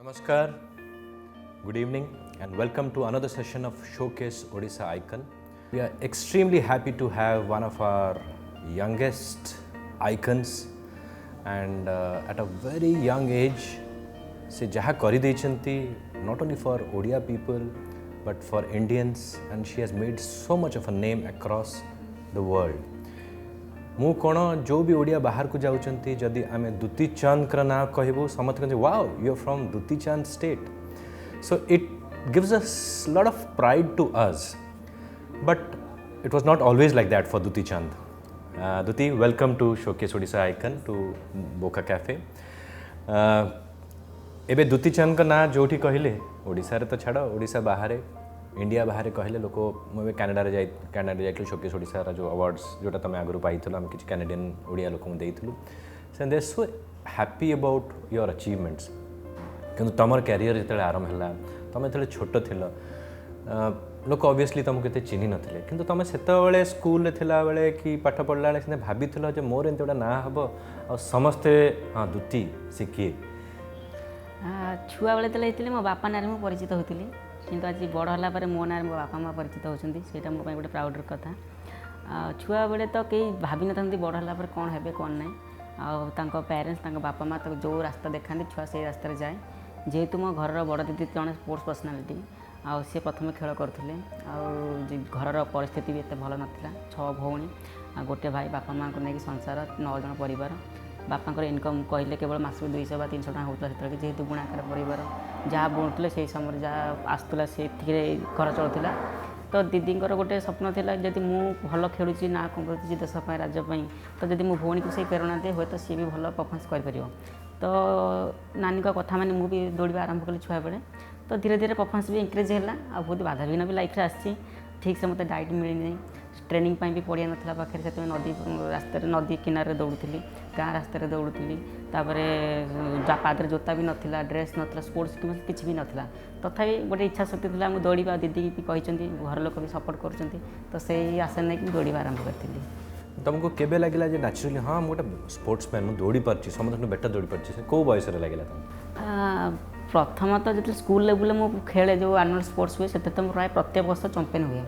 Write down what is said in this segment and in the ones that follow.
Namaskar, good evening, and welcome to another session of Showcase Odisha Icon. We are extremely happy to have one of our youngest icons, and at a very young age, se jaha kari deyichanti not only for Odia people but for Indians, and she has made so much of a name across the world. मु कौन जो भी ओडिया बाहर को जाऊँगी जदि आम दुती चंद ना कहबू समस्त कहते wow you are from Dutee Chand state so it gives us lot of pride to us but it was not always like that for Dutee Chand Dutee welcome to showcase Odisha icon to बोका कैफे एबे दुती चंद का ना जो कहले ओडिशा रे तो छाड़ ओडिशा बाहर इंडिया बाहर कहले लोक मुझे कैनेडा जाइल शोकेस ओडिशा जो अवार्ड्स जोटा तुम आगु पाई आम कि कैनेडियन ओडिया लोक देलु से they so happy about your achievements कि तुम कैरियर जो आरंभ है तुम जो छोट थी लोक ऑब्वियसली तुमको ये चिन्ह नथिले किंतु तुम से स्कूल थिला बेले कि पाठ पढ़ला बेले भाभी मोर एमती गोटे ना हम आ समस्ते हाँ दुती सी किए छुआ बेले मो बापा ना मुझे परिचित होती किंतु आज बड़ है मो ना मो बापा माँ परिचित होती से मोप गोटे प्राउडर कथा छुआ बेले तो कई भाभी न बड़ है कौन है कौन ना पेरेन्ट्स बापा माँ तो जो रास्ता देखा छुआ से रास्तार जाए जेहेतु मो घर बड़ दीदी जन स्पोर्ट्स पर्सनालीटी सी प्रथम खेल करते घर परिस्थिति भी एत भल नाला 6 भौणी गोटे भाई बापा माँ को लेकिन संसार 9 जन परिवार बापा इनकम कहले केवल मासक 200 बा 300 टाँग होता है जेहेतु बुणाकार परिवार जहाँ बुणुले से समय जहाँ आसूला से घर चलूला तो दीदी गोटे स्वप्न था जब मुझे भल खेलुची ना कौन कर देशपाई राज्यपाई तो जब मो भौणी को से प्रेरणा दिए हे तो सी भी भल परफॉर्मेंस कर तो नानी कथा माने मुझे भी दौड़ा आरंभ कली छुआ बेले तो धीरे धीरे परफॉर्मेंस भी इंक्रीज है आ बहुत बाधा विघ्न भी लाइफ आसी ठीक से मतलब डाइट मिलनी ट्रेनिंग भी पड़िया नाला पाखे से नदी रास्ते नदी किनारे दौड़ूली गाँ रास्ते दौड़ूली पादरे जोता भी नाला ड्रेस नाला स्पोर्ट्स किसी भी नाला तथापि गोटे इच्छा शक्ति था मुझे दौड़ा दीदी भी कहते घर लोक भी सपोर्ट कर तो से आशा नहीं दौड़ा आरंभ करी तुमको केबे लगिला जे नेचुरली हाँ गोटे स्पोर्ट्स मैन मुझे दौड़ी पार्टी समस्त बेटर दौड़ी पार्टी कौ बयस लगिला तुम प्रथम तो जो स्कूल लेवल में खेले जो आनुअल स्पोर्ट्स हुए से तो प्राय प्रत्येक वर्ष चैंपियन हुए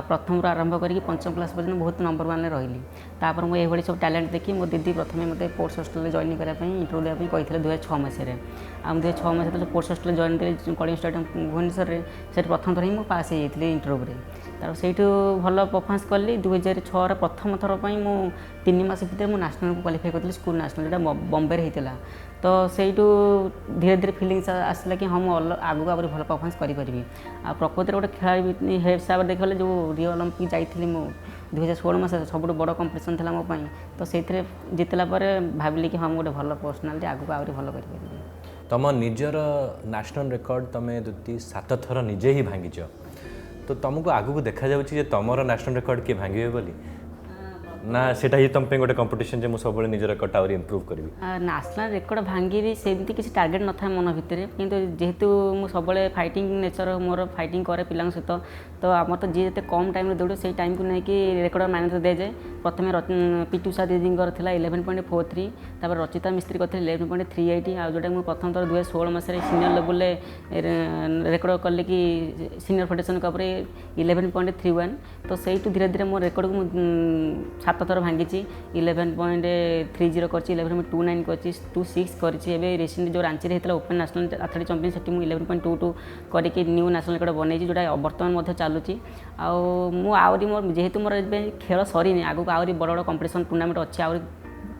प्रथम आरंभ करके 5th क्लास पर्यटन बहुत नंबर 1 रही तापर मुझे ये सब टैलेंट देखी मो दीदी प्रथम मत स्पोर्ट्स हॉस्टल जॉइन करने इंटरव्यू देवाई कहते 2006 मसीह आम 2006 मसीह जो स्पोर्ट्स हॉस्टल जॉइन करी कलिंग स्टेडियम भुवनेश्वर से प्रथम थर ही मुझे पास होती इंटरव्यू तार से भल परफॉर्मेंस कली 2006 प्रथम थर पर मुझे 3 मास भर मुझे नेशनल को क्वालिफाई करी स्कूल नेशनल जो बॉम्बे होता तो से धीरे धीरे फिलिंग्स आसला कि हाँ मुझे आगू आगे भल परफॉर्मेंस करी आ प्रकृति गोटे खेल हिसाब से देखा जो रियो ओलंपिक जाइली मु 2016 मसीह सब बड़ कंपिटिशन था मोप तो से जितला भाविली कि हाँ गोटे भल पर्सनालीटी आगू आगे भल कर तुम निजर नेशनल रिकॉर्ड तुम दुती 7 थर निजे ही भांगीच तो तुमको आगू देखा जाऊँगी तुम नेशनल रिकॉर्ड किए भांगे बोली ना सेटा ही तुम गोटे कंपटीशन जे मु सब निज रिकॉर्ड आउरी इंप्रूव करी नेशनल रिकॉर्ड भांगी सेमती किसी टार्गेट न था मन भितर किंतु जेहेतु मु सब फाइटिंग नेचर मोर फाइटिंग करे पिला सहित तो आम तो जी कम टाइम दौड़े से टाइम को लेकिन रिकॉर्ड मान्यता दे जाए प्रथम पीटी उषा दीदी 11.43 तापर रचिता मिस्त्री करते 11.38 आ जोटा मुझे प्रथम थर 2016 मसीह सीनियर लेवल रेकर्ड कले कि सीनियर फेडरेशन कप 11.31 तो से धीरे धीरे मो रेकर्ड को 7 थर भांगी 11.30 कर 11.29 कर 26 कर रिसेंट जो रांची होता ओपन नेशनल एथलेटिक चैंपियन से 11.22 करके न्यू नेशनल रिकॉर्ड बनई जोटा बर्तमान चलुची आहरी मोर जेहेतु मोर खेल सरी आगू आहरी बड़ बड़ कंपिटिशन टूर्नामेंट अच्छी आहरी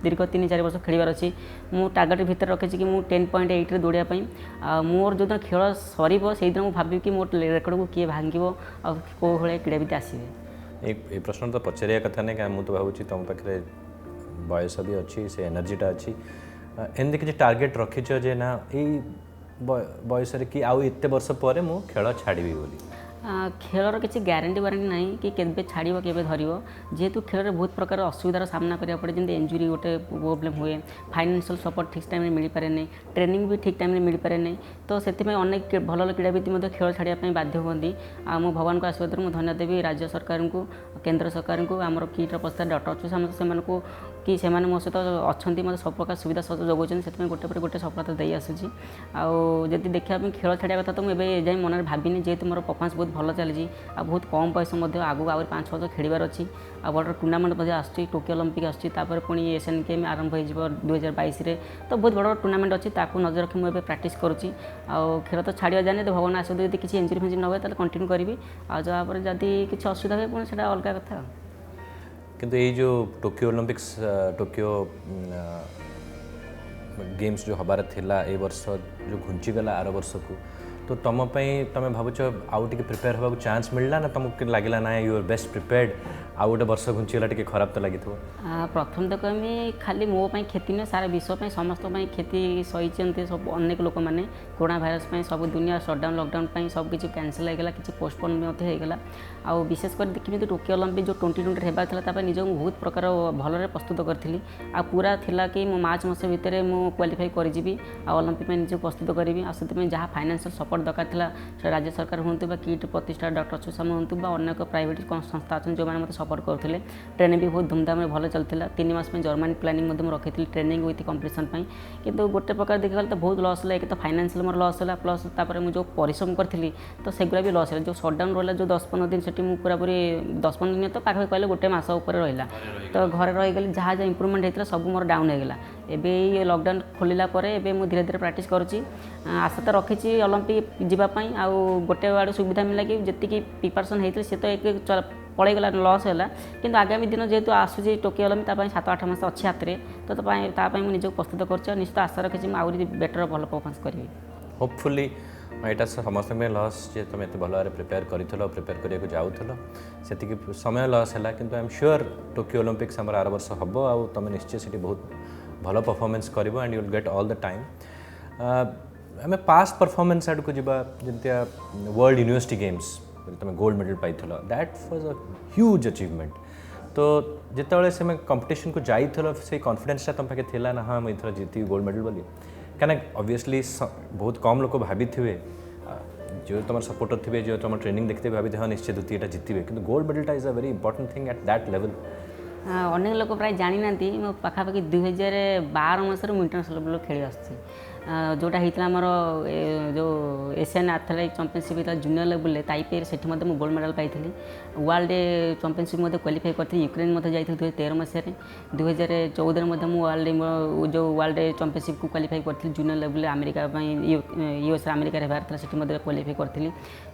दीर्घ 3-4 वर्ष खेलबार अच्छी मु टार्गेट भितर रखी कि 10.8 रे दौड़ापी मोर जो दिन खेल सर से दिन मुझे भावी कि मोर रेकर्ड को किए भांग कौ भाई क्रीड़ाविद आसवे ये प्रश्न तो पचारिया कथा नहीं क्या मुझे भावी तुम पाखे बयस भी अच्छी से एनर्जीटा अच्छी एमती किसी टार्गेट रखीच जे ना यही बयस कि आउ एत वर्ष पर मु खेल छाड़ी बोली ଖେଳର କିଛି ଗ୍ୟାରେଣ୍ଟି ୱାରେଣ୍ଟି ନାହିଁ କି କେବେ ଛାଡ଼ିବ କେବେ ଧରିବ ଯେହେତୁ ଖେଳରେ ବହୁତ ପ୍ରକାର ଅସୁବିଧାର ସାମ୍ନା କରିବାକୁ ପଡ଼େ ଯେମିତି ଇଞ୍ଜୁରୀ ଗୋଟେ ପ୍ରୋବ୍ଲେମ୍ ହୁଏ ଫାଇନାନ୍ସିଆଲ୍ ସପୋର୍ଟ ଠିକ୍ ଟାଇମ୍ରେ ମିଳିପାରେନି ଟ୍ରେନିଂ ବି ଠିକ୍ ଟାଇମ୍ରେ ମିଳିପାରେନି ତ ସେଥିପାଇଁ ଅନେକ ଭଲ କ୍ରୀଡ଼ାବିତ ମଧ୍ୟ ଖେଳ ଛାଡ଼ିବା ପାଇଁ ବାଧ୍ୟ ହୁଅନ୍ତି ଆଉ ମୁଁ ଭଗବାନଙ୍କ ଆଶୀର୍ବାଦରୁ ମୁଁ ଧନ୍ୟବାଦ ଦେବି ରାଜ୍ୟ ସରକାରଙ୍କୁ କେନ୍ଦ୍ର ସରକାରଙ୍କୁ ଆମର କିଟ୍ର ପ୍ରସ୍ତାବ ଡକ୍ଟର ଅଛୁ ସେମାନଙ୍କୁ କି ସେମାନେ ମୋ ସହିତ ଅଛନ୍ତି ମୋତେ ସବୁ ପ୍ରକାର ସୁବିଧା ସହଯୋଗ ଯୋଗାଉଛନ୍ତି ସେଥିପାଇଁ ଗୋଟେ ପରେ ଗୋଟେ ସଫଳତା ଦେଇ ଆସୁଛି ଆଉ ଯଦି ଦେଖିବା ପାଇଁ ଖେଳ ଛାଡ଼ିବା କଥା ତ ମୁଁ ଏବେ ଯାଇ ମନରେ ଭାବିନି ଯେହେତୁ ମୋର ପରଫର୍ମାନ୍ସ ବହୁତ ଭଲ ଚାଲିଛି ଆଉ ବହୁତ କମ୍ ବୟସ ମଧ୍ୟ ଆଗକୁ ଆହୁରି 5-6 ବର୍ଷ ଖେଳିବାର ଅଛି ଆଉ ବଡ଼ ଟୁର୍ଣ୍ଣାମେଣ୍ଟ ମଧ୍ୟ ଆସୁଛି ଟୋକିଓ ଅଲିମ୍ପିକ୍ ଆସୁଛି ତାପରେ ପୁଣି ଏସିଆନ୍ ଗେମ୍ ଆରମ୍ଭ ହୋଇଯିବ 2022ରେ ତ ବହୁତ ବଡ଼ ଟୁର୍ଣ୍ଣାମେଣ୍ଟ ଅଛି ତାକୁ ନଜର ରଖି ମୁଁ ଏବେ ପ୍ରାକ୍ଟିସ୍ କରୁଛି ଆଉ ଖେଳ ତ ଛାଡ଼ିବା ଯାଏନି ଯଦି ଭଗବାନ ଆଶୀର୍ବାଦ ଯଦି କିଛି ଇଞ୍ଜୁରି ଫିଞ୍ଜୁରି ନ ହୁଏ ତାହେଲେ କଣ୍ଟିନ୍ୟୁ କରିବି ଆଉ ଯାହାପରେ ଯଦି କିଛି ଅସୁବିଧା ହୁଏ ପୁଣି ସେଇଟା ଅଲଗା କଥା କିନ୍ତୁ ଏଇ ଯେଉଁ ଟୋକିଓ ଅଲିମ୍पिକ୍ସ ଟୋକିଓ गेम्स जो हबार थिला ए वर्ष जो घुंचीगला आर वर्ष को तो तुम तुम भावुच आउ टे प्रिपेयर होगा चांस मिलला ना तुमको लगे ना यू आर बेस्ट प्रिपेयर्ड आउ गोटे वर्ष घुंचीगला टे खराब तो लगी प्रथम तो कहमी खाली मो क्षति नुहे सारा विश्व समस्त क्षति सही सब अनेक लोक मैंने कोरोना भाइरस सब दुनिया सटडाउन लकडाउन सब किसी कैंसल होगा किसी पोस्टपोन होगा आउ विशेषकर देखिए तो टोकियो ओलंपिक जो 2020 होबार था निज बहुत प्रकार भल प्रस्तुत करी आ पूरा थिला कि मो मार्च मास भितर मु क्वालिफाई करी ओलंपिक में निजे प्रस्तुत करी जहाँ फाइनेंशियल सपोर्ट दरकार था राज्य सरकार हूँ किट प्रतिष्ठा डॉक्टर सुशाम हूँ अनेक प्राइवेट संस्था अच्छे जो मैंने मतलब सपोर्ट करते ट्रेनिंग भी बहुत धूमधाम भल चलता 3 मास में जर्मनी प्लानिंग रखी ट्रेनिंग विथ कंपिटिशन किंतु गोटे प्रकार देखा तो बहुत लॉस है एक तो फाइनेंशियल मोर लॉस है प्लस तापर मुझे परिश्रम करी तो सेगुड़ा भी लॉस है जो सटडाउन रहा जो 10-15 दिन से पूरापूरी 10-15 दिन तो पाखे कहले गोटे मास उपर रहा तो घरे रहीगली जहाँ जहाँ इम्प्रुवमेंट होता सब मोर डाउन होगा एबे लॉकडाउन खोलिला परे एबे मु धीरे धीरे प्रैक्टिस करुच्ची आशा तो रखी ओलंपिक जीवाई आउ गोटे आड़ सुविधा मिला कि जी प्रिपरेसन होती से तो एक पलैगला लॉस है कि आगामी दिन जेहेतु आसूँ टोकियो ओलंपिक 7-8 मास अच्छी हाथ में तो मुझे निजक प्रस्तुत कर निश्चित आशा रखी आउरी बेटर भल परफॉर्मेंस करी होपफुली यहाँ समस्त लॉस जे तुम एत भल भाव प्रिपेयर प्रिपेयर करने जाऊल से समय लॉस है कि I am sure Tokyo Olympics आम आर वर्ष हम आउ तुम निश्चय से बहुत भल परफॉर्मेंस कर and you will get all the time आम पास्ट परफॉर्मेंस आड़ को जीवा जमी वर्ल्ड यूनिवर्सिटी गेम्स तुम gold medal pi that was a huge achievement तो जिते से कंपटीशन को जाइल से कॉन्फिडेंस तुम पाखे थिला ना हाँ मुझे जीती गोल्ड मेडल बोली क्या ऑब्वियसली बहुत कम लोग भाभी थे जो तुम सपोर्टर थे जो तुम ट्रेनिंग देखते भाभी हाँ निश्चित द्वितीय जीतवे कि गोल्ड मेडलटा is a very important thing at that level अनेक लोक प्राय जानी ना मो पाखापाखि 2012 मसर मुझे इंटरनेशनल लेवल खेली आसुच्छी जोटा होता आमर जो एशियन एथलेटिक चैंपियनशिप होता जूनियर लेवल ताइपे से गोल्ड मेडल पाई वर्ल्ड चैंपियनशिप क्वालिफाई करी यूक्रेन जाइए 2013 मसीह 2014 वर्ल्ड जो वर्ल्ड चैंपियनशिप को क्वालिफाई करी junior level America US America रहा से क्वालिफाई करी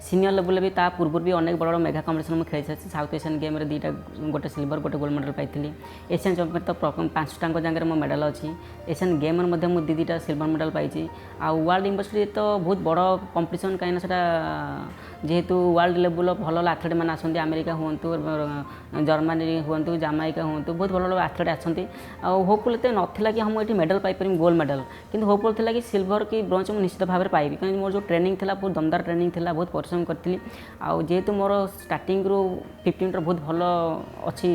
सीनियर लेवल भी ता पूर्व भी अनेक बड़ मेगा कंपटीशन मुझे खेली सारी साउथ एशियन गेम में 2टा गोटे सिल्वर गोटे गोल्ड मेडल पाई एशियन चैंपियन तो 5टांग जगह मो मेडल अच्छी एशियन गेम में 2टा सिल्वर मेडल पाई वर्ल्ड यूनिवर्सिटी तो बहुत बड़ कंपटीशन कहीं जेहेतु वर्ल्ड लेवल भल एथलेट मैंने आसती अमेरिका हूँ जर्मनी हूँ जामाइका हूँ बहुत भल एथलेट आसती होपफुल तो नाला कि हम ये मेडल पाइपर गोल्ड मेडल कि होपफुल था कि सिल्वर कि ब्रोंज मुझे निश्चित भाव में पाइबी कहीं मोर जो ट्रेनिंग थी बहुत दमदार ट्रेनिंग थी बहुत परिश्रम करी जेहेतु मोर स्टार्टिंग रू 15 मीटर बहुत भल अच्छी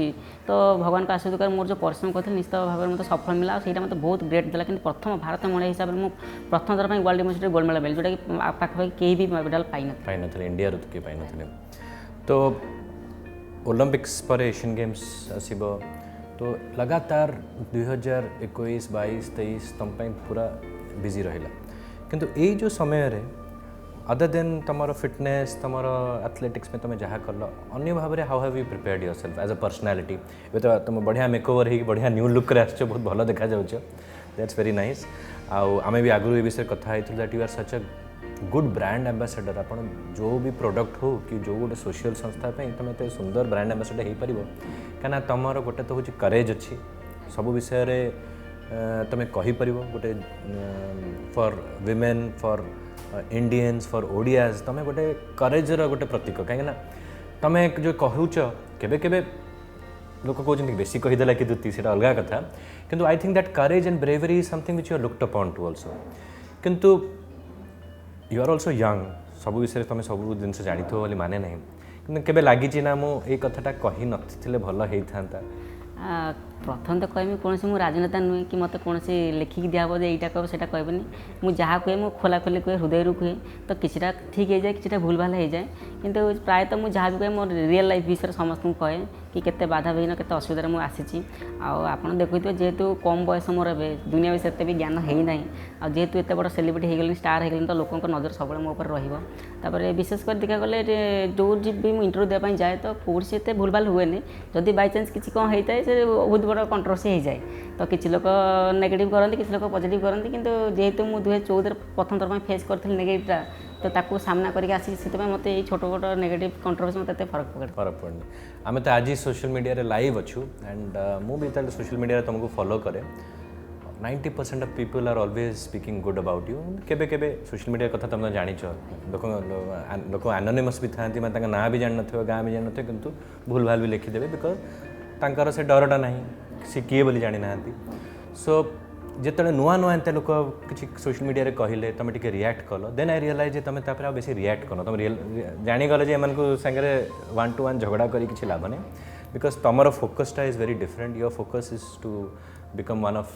तो भगवान का आशीर्वाद मोर जो परिश्रम करी निश्चित भाव में मतलब सफल मिला और मतलब बहुत ग्रेट देला कि प्रथम भारत महिला हिसाब से प्रथम थर world university gold medal pile जोटा कि पाखापाखि कहीं भी मेडल पाई न इंडिया रू किए पाई तो ओलंपिक्स पर एशियन गेम्स आसब तो लगातार 2021, 22, 23 तुम पूरा बिजी रहा किंतु यही जो समय रे अदर देन तुम फिटनेस तुम एथलेटिक्स में तुम जहाँ कल अन्य भाव में how have you prepared yourself as a personality ये तो तुम बढ़िया मेकओवर हो बढ़िया न्यू लुक रे आस बहुत भल देखा जाऊँ दैट्स वेरी नाइस आम भी आगु ये विषय कथा होती that you are such a good brand ambassador आप जो भी प्रोडक्ट हो कि जो गोटे सोशल संस्था तुम एत सुंदर ब्रांड एम्बासेडर हो पार क्या तुम गोटे तो हूँ करेज अच्छी सब विषय तुम कहीपर गोटे for women for Indians for ओडियाज तुम गोटे करेजर गोटे प्रतीक कहीं तुम जो कहूच केबे लोक कहते बेसी कहीदेला कि दुती से अलग कथा किंतु I think that courage and bravery is something which you are looked upon to also किंतु यू आर ऑल्सो यंग ସବୁ ବିଷୟରେ ତୁମେ ସବୁ ଜିନିଷ ଜାଣିଥିବ ବୋଲି ମାନେ ନାହିଁ, କିନ୍ତୁ କେବେ ଲାଗିଛି ନା ମୁଁ ଏଇ କଥାଟା କହି ନଥିଲେ ଭଲ ହେଇଥାନ୍ତା? ପ୍ରଥମେ ତ କହିବି କୌଣସି ମୁଁ ରାଜନେତା ନୁହେଁ କି ମୋତେ କୌଣସି ଲେଖିକି ଦିଆହେବ ଯେ ଏଇଟା କହିବ ସେଇଟା କହିବନି। ମୁଁ ଯାହା କୁହେ ମୁଁ ଖୋଲାଖୋଲି କୁହେ, ହୃଦୟରୁ କୁହେ। ତ କିଛିଟା ଠିକ୍ ହେଇଯାଏ, କିଛିଟା ଭୁଲ ଭାଲ ହେଇଯାଏ, କିନ୍ତୁ ପ୍ରାୟତଃ ମୁଁ ଯାହା ବି କୁହେ ମୋ ରିଅଲ୍ ଲାଇଫ୍ ବିଷୟରେ ସମସ୍ତଙ୍କୁ କହେ କି କେତେ ବାଧାବିଘ୍ନ କେତେ ଅସୁବିଧାରେ ମୁଁ ଆସିଛି। ଆଉ ଆପଣ ଦେଖୁଥିବେ ଯେହେତୁ କମ୍ ବୟସ ମୋର ଏବେ, ଦୁନିଆ ବିଷୟରେ ଏତେ ବି ଜ୍ଞାନ ହେଇନାହିଁ। ଆଉ ଯେହେତୁ ଏତେ ବଡ଼ ସେଲିବ୍ରିଟି ହେଇଗଲିଣି, ଷ୍ଟାର୍ ହେଇଗଲିଣି, ତ ଲୋକଙ୍କ ନଜର ସବୁବେଳେ ମୋ ଉପରେ ରହିବ। ତାପରେ ବିଶେଷ କରି ଦେଖିବାକୁ ଗଲେ ଯେଉଁ ବି ମୁଁ ଇଣ୍ଟରଭ୍ୟୁ ଦେବା ପାଇଁ ଯାଏ ତ କୌଣସି ଏତେ ଭୁଲ ଭାଲ ହୁଏନି। ଯଦି ବାଇଚାନ୍ସ କିଛି କ'ଣ ହେଇଥାଏ ସେ ବହୁତ ବଡ଼ କଣ୍ଟ୍ରୋଭର୍ସି ହେଇଯାଏ। ତ କିଛି ଲୋକ ନେଗେଟିଭ୍ କରନ୍ତି, କିଛି ଲୋକ ପଜିଟିଭ୍ କରନ୍ତି, କିନ୍ତୁ ଯେହେତୁ ମୁଁ 2014ରେ ପ୍ରଥମ ଥର ପାଇଁ ଫେସ୍ କରିଥିଲି ନେଗେଟିଭ୍ଟା, ତ ତାକୁ ସାମ୍ନା କରିକି ଆସିଛି। ସେଥିପାଇଁ ମୋତେ ଏଇ ଛୋଟ ଛୋଟ ନେଗେଟିଭ୍ କଣ୍ଟ୍ରୋଭର୍ସି ମୋତେ ଏତେ ଫରକ ପଡ଼େନି। ଆମେ ତ ଆଜି ସୋସିଆଲ ମିଡ଼ିଆରେ ଲାଇଭ୍ ଅଛୁ ଆଣ୍ଡ ମୁଁ ବି ଯେତେବେଳେ ସୋସିଆଲ ମିଡ଼ିଆରେ ତୁମକୁ ଫଲୋ କରେ 90% of people are always speaking good about you. କେବେ କେବେ ସୋସିଆଲ ମିଡ଼ିଆ କଥା ତୁମେ ଜାଣିଛ, ଲୋକ ଆନୋନିମସ୍ ବି ଥାନ୍ତି, ମାନେ ତାଙ୍କ ନାଁ ବି ଜାଣିନଥିବ, ଗାଁ ବି ଜାଣିନଥିବ, କିନ୍ତୁ ଭୁଲ ଭାଲ ବି ଲେଖିଦେବେ ବିକଜ୍ ତାଙ୍କର ସେ ଡରଟା ନାହିଁ, ସେ କିଏ ବୋଲି ଜାଣିନାହାନ୍ତି। ସୋ ଯେତେବେଳେ ନୂଆ ନୂଆ ଏତେ ଲୋକ କିଛି ସୋସିଆଲ ମିଡ଼ିଆରେ କହିଲେ ତୁମେ ଟିକେ react call, then I realise ଯେ ତୁମେ ତାପରେ ଆଉ ବେଶୀ ରିଆକ୍ଟ କର, ତୁମେ ଜାଣିଗଲେ ଯେ ଏମାନଙ୍କୁ ସାଙ୍ଗରେ 1 to 1 ଝଗଡ଼ା କରି କିଛି ଲାଭ ନାହିଁ। ବିକଜ୍ ତୁମର ଫୋକସ୍ଟା is very different. Your focus is to become one of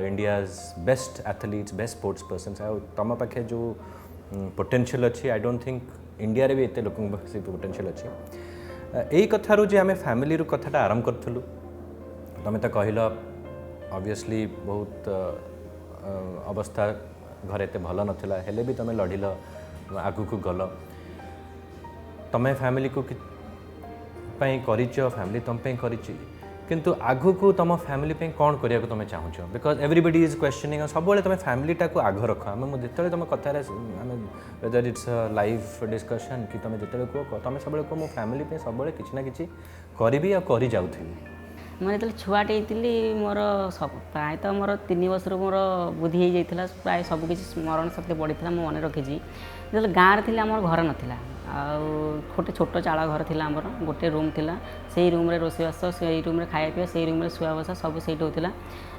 India's best athletes, best sports persons। ଆଉ ତୁମ ପାଖେ ଯେଉଁ ପୋଟେନ୍ସିଆଲ୍ ଅଛି, ଆଇ ଡୋଣ୍ଟ ଥିଙ୍କ ଇଣ୍ଡିଆରେ ବି ଏତେ ଲୋକଙ୍କ ପାଖେ ସେ ପୋଟେନ୍ସିଆଲ୍ ଅଛି। ଏଇ କଥାରୁ ଯେ ଆମେ ଫ୍ୟାମିଲିରୁ କଥାଟା ଆରମ୍ଭ କରିଥିଲୁ, ତୁମେ ତ କହିଲ ଅବଭିୟସଲି ବହୁତ ଅବସ୍ଥା ଘରେ ଏତେ ଭଲ ନଥିଲା, ହେଲେ ବି ତୁମେ ଲଢ଼ିଲ, ଆଗକୁ ଗଲ। ତୁମେ ଫ୍ୟାମିଲିକୁ ପାଇଁ କରିଛ, ଫ୍ୟାମିଲି ତୁମ ପାଇଁ କରିଛି, କିନ୍ତୁ ଆଗକୁ ତୁମ ଫ୍ୟାମିଲି ପାଇଁ କ'ଣ କରିବାକୁ ତୁମେ ଚାହୁଁଛ? Because everybody is questioning. ଆଉ ସବୁବେଳେ ତୁମେ ଫ୍ୟାମିଲିଟାକୁ ଆଗ ରଖ। ମୁଁ ଯେତେବେଳେ ତୁମ କଥାରେ ଆମେ ୱେଦର ଇଟ୍ସ ଲାଇଭ୍ ଡିସ୍କସନ୍ କି ତୁମେ ଯେତେବେଳେ କୁହ, ତୁମେ ସବୁବେଳେ କୁହ ମୁଁ ଫ୍ୟାମିଲି ପାଇଁ ସବୁବେଳେ କିଛି ନା କିଛି କରିବି ଆଉ କରି ଯାଉଥିବି। ମୁଁ ଯେତେବେଳେ ଛୁଆଟେ ହେଇଥିଲି ମୋର ପ୍ରାୟତଃ ମୋର 3 ବର୍ଷରୁ ମୋର ବୁଦ୍ଧି ହେଇଯାଇଥିଲା, ପ୍ରାୟ ସବୁକିଛି ସ୍ମରଣ ଶକ୍ତି ବଢ଼ିଥିଲା, ମୁଁ ମନେ ରଖିଛି। ଯେତେବେଳେ ଗାଁରେ ଥିଲି ଆମର ଘର ନଥିଲା, ଆଉ ଗୋଟେ ଛୋଟ ଚାଳ ଘର ଥିଲା, ଆମର ଗୋଟେ ରୁମ୍ ଥିଲା, ସେଇ ରୁମ୍ରେ ରୋଷେଇବାସ, ସେଇ ରୁମ୍ରେ ଖାଇବା ପିଇବା, ସେଇ ରୁମ୍ରେ ଶୁଆ ବସା ସବୁ ସେଇଠି ହେଉଥିଲା।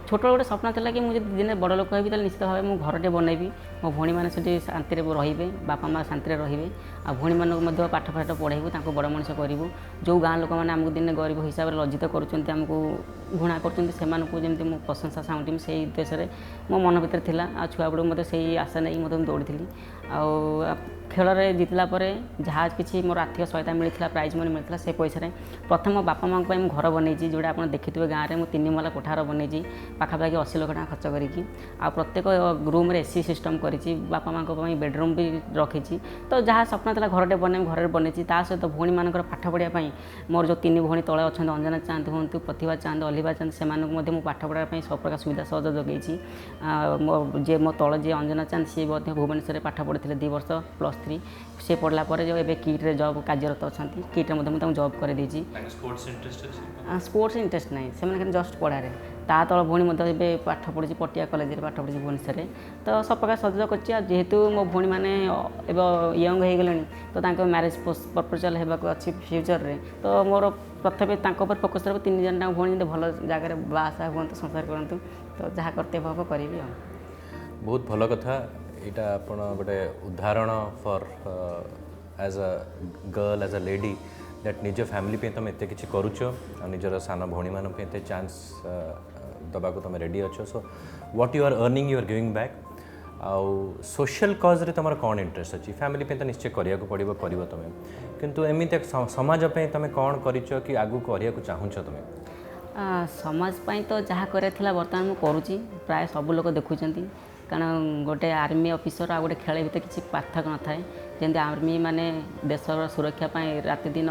ଛୋଟବେଳେ ଗୋଟେ ସ୍ୱପ୍ନ ଥିଲା କି ମୁଁ ଯଦି ଦିନେ ବଡ଼ ଲୋକ ହେବି ତାହେଲେ ନିଶ୍ଚିତ ଭାବେ ମୁଁ ଘରଟେ ବନେଇବି, ମୋ ଭଉଣୀମାନେ ସେଠି ଶାନ୍ତିରେ ରହିବେ, ବାପା ମାଆ ଶାନ୍ତିରେ ରହିବେ, ଆଉ ଭଉଣୀମାନଙ୍କୁ ମଧ୍ୟ ପାଠ ପଢ଼ାଇବୁ, ତାଙ୍କୁ ବଡ଼ ମଣିଷ କରିବୁ। ଯେଉଁ ଗାଁ ଲୋକମାନେ ଆମକୁ ଦିନେ ଗରିବ ହିସାବରେ ଲଜ୍ଜିତ କରୁଛନ୍ତି, ଆମକୁ ଘୃଣା କରୁଛନ୍ତି, ସେମାନଙ୍କୁ ଯେମିତି ମୁଁ ପ୍ରଶଂସା ସାଉଁଟିବି ସେଇ ଉଦ୍ଦେଶ୍ୟରେ ମୋ ମନ ଭିତରେ ଥିଲା। ଆଉ ଛୁଆବେଳକୁ ମୋତେ ସେଇ ଆଶା ନେଇକି ମୁଁ ଦୌଡ଼ିଥିଲି। ଆଉ ଖେଳରେ ଜିତିଲା ପରେ ଯାହା କିଛି ମୋର ଆର୍ଥିକ ସହାୟତା ମିଳିଥିଲା, ପ୍ରାଇଜ୍ ମନି ମିଳିଥିଲା, ସେ ପଇସାରେ ପ୍ରଥମେ ମୋ ବାପା ମାଆଙ୍କ ପାଇଁ ମୁଁ ଘର ବନେଇଛି, ଯେଉଁଟା ଆପଣ ଦେଖିଥିବେ ଗାଁରେ ମୁଁ 3 ମହଲା କୋଠା ଘର ବନେଇଛି ପାଖାପାଖି 80 ଲକ୍ଷ ଟଙ୍କା ଖର୍ଚ୍ଚ କରିକି। ଆଉ ପ୍ରତ୍ୟେକ ରୁମ୍ରେ AC ସିଷ୍ଟମ୍ କରିଛି, ବାପା ମାଆଙ୍କ ପାଇଁ ବେଡ଼ରୁମ୍ ବି ରଖିଛି। ତ ଯାହା ସ୍ୱପ୍ନ ଥିଲା ଘରଟେ ବନେଇବି, ଘରରେ ବନେଇଛି। ତା ସହିତ ଭଉଣୀମାନଙ୍କର ପାଠ ପଢ଼ିବା ପାଇଁ ମୋର ଯେଉଁ 3 ଭଉଣୀ ତଳେ ଅଛନ୍ତି, ଅଞ୍ଜନା ଚାନ୍ଦ ହୁଅନ୍ତୁ, ପ୍ରତିଭା ଚାନ୍ଦ, ଅଲିଭା ଚାନ୍ଦ, ସେମାନଙ୍କୁ ମଧ୍ୟ ମୁଁ ପାଠ ପଢ଼ିବା ପାଇଁ ସବୁ ପ୍ରକାର ସୁବିଧା ସହଯୋଗ ଯୋଗାଇଛି। ମୋ ତଳେ ଯିଏ ଅଞ୍ଜନା ଚାନ୍ଦ, ସିଏ ମଧ୍ୟ ଭୁବନେଶ୍ୱରରେ ପାଠ ପଢ଼ିଥିଲେ 2 ବର୍ଷ +3। ସେ ପଢ଼ିଲା ପରେ ଯେଉଁ ଏବେ କିଟ୍ରେ ଜବ୍ କାର୍ଯ୍ୟରତ ଅଛନ୍ତି, କିଟ୍ରେ ମଧ୍ୟ ମୁଁ ତାଙ୍କୁ ଜବ୍ କରିଦେଇଛି। ସ୍ପୋର୍ଟସ୍ ଇଣ୍ଟରେଷ୍ଟ ନାହିଁ, ସେମାନେ ଖାଲି ଜଷ୍ଟ ପଢ଼ାରେ। ତା ତଳ ଭଉଣୀ ମଧ୍ୟ ଏବେ ପାଠ ପଢ଼ୁଛି, ପଟିଆ କଲେଜରେ ପାଠ ପଢ଼ୁଛି ଭୁବନେଶ୍ୱରରେ। ତ ସବୁ ପ୍ରକାର ସହଯୋଗ କରିଛି। ଆଉ ଯେହେତୁ ମୋ ଭଉଣୀମାନେ ଏବେ ୟଙ୍ଗ ହେଇଗଲେଣି, ତ ତାଙ୍କ ମ୍ୟାରେଜ୍ ପ୍ରପୋଜାଲ୍ ହେବାକୁ ଅଛି ଫ୍ୟୁଚରରେ, ତ ମୋର ପ୍ରଥମେ ତାଙ୍କ ଉପରେ ଫୋକସ୍ ରହିବ। 3 ଜଣ ଭଉଣୀ ଯେମିତି ଭଲ ଜାଗାରେ ବାହାସାହା ହୁଅନ୍ତୁ, ସଂସାର କରନ୍ତୁ, ତ ଯାହା କର୍ତ୍ତବ୍ୟ ହେବ କରିବି। ଆଉ ବହୁତ ଭଲ କଥା। ଏଇଟା ଆପଣ ଗୋଟେ ଉଦାହରଣ ଫର୍ ଆଜ୍ ଅ ଗର୍ଲ, ଆଜ୍ ଅ ଲେଡି, ଦ୍ୟାଟ୍ ନିଜ ଫ୍ୟାମିଲି ପାଇଁ ତୁମେ ଏତେ କିଛି କରୁଛ, ଆଉ ନିଜର ସାନ ଭଉଣୀମାନଙ୍କ ପାଇଁ ଏତେ ଚାନ୍ସ ଦେବାକୁ ତୁମେ ରେଡ଼ି ଅଛ। So what you are earning you are giving back. ଆଉ ସୋସିଆଲ୍ କଜ୍ରେ ତୁମର କ'ଣ ଇଣ୍ଟରେଷ୍ଟ ଅଛି? ଫ୍ୟାମିଲି ପାଇଁ ତ ନିଶ୍ଚୟ କରିବାକୁ ପଡ଼ିବ, କରିବ ତୁମେ, କିନ୍ତୁ ଏମିତି ସମାଜ ପାଇଁ ତୁମେ କ'ଣ କରିଛ କି ଆଗକୁ କରିବାକୁ ଚାହୁଁଛ ତୁମେ? ସମାଜ ପାଇଁ ତ ଯାହା କରିବାର ଥିଲା ବର୍ତ୍ତମାନ ମୁଁ କରୁଛି, ପ୍ରାୟ ସବୁ ଲୋକ ଦେଖୁଛନ୍ତି। କାରଣ ଗୋଟେ ଆର୍ମି ଅଫିସର ଆଉ ଗୋଟେ ଖେଳ ଭିତରେ କିଛି ପାର୍ଥକ୍ୟ ନଥାଏ। ଯେମିତି ଆର୍ମି ମାନେ ଦେଶର ସୁରକ୍ଷା ପାଇଁ ରାତିଦିନ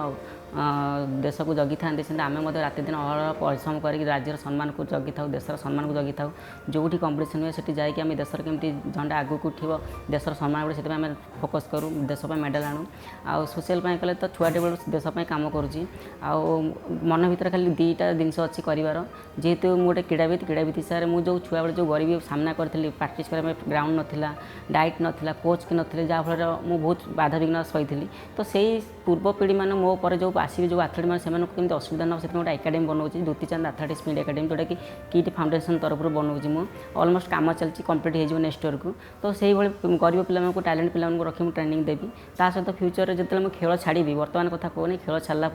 ଦେଶକୁ ଜଗିଥାନ୍ତି, ସେମିତି ଆମେ ମଧ୍ୟ ରାତିଦିନ ଅହରହ ପରିଶ୍ରମ କରିକି ରାଜ୍ୟର ସମ୍ମାନକୁ ଜଗିଥାଉ, ଦେଶର ସମ୍ମାନକୁ ଜଗିଥାଉ। ଯେଉଁଠି କମ୍ପିଟିସନ୍ ହୁଏ ସେଠି ଯାଇକି ଆମେ ଦେଶର କେମିତି ଝଣ୍ଡା ଆଗକୁ ଉଠିବ, ଦେଶର ସମ୍ମାନ ବଢ଼େ, ସେଥିପାଇଁ ଆମେ ଫୋକସ୍ କରୁ, ଦେଶ ପାଇଁ ମେଡ଼ାଲ୍ ଆଣୁ। ଆଉ ସୋସିଆଲ୍ ପାଇଁ କଲେ ତ ଛୁଆଟେ ବେଳୁ ଦେଶ ପାଇଁ କାମ କରୁଛି। ଆଉ ମନ ଭିତରେ ଖାଲି 2ଟା ଜିନିଷ ଅଛି କରିବାର। ଯେହେତୁ ମୁଁ ଗୋଟେ କ୍ରୀଡ଼ାବିତ ହିସାବରେ ମୁଁ ଯେଉଁ ଛୁଆବେଳେ ଯେଉଁ ଗରିବୀ ସାମ୍ନା କରିଥିଲି, ପ୍ରାକ୍ଟିସ୍ କରିବା ପାଇଁ ଗ୍ରାଉଣ୍ଡ ନଥିଲା, ଡାଏଟ୍ ନଥିଲା, କୋଚ୍ କି ନଥିଲେ, ଯାହାଫଳରେ ମୁଁ ବହୁତ ବାଧାବିଘ୍ନ ସହିଥିଲି। ତ ସେଇ ପୂର୍ବ ପିଢ଼ିମାନେ ମୋ ଉପରେ ଯେଉଁ आसिबे जो एथलीट मैंने से केमती असुविधा ना से गोटे एकाडेमी बनाऊँगी द्युति चांद एथलेटिक्स स्पीड एकाडेमी जोटा कि किट फाउंडेशन तरफ बनाऊँगी मु ऑलमोस्ट काम चलती कंप्लीट हो नेक्स्ट ईयर को तो से गरीब पिला टैलेंट पिला रखी ट्रेनिंग देवी ता सहित फ्यूचर जो मुझे खेल छाड़ी बर्तमान कथा कहूनी खेल छाड़ा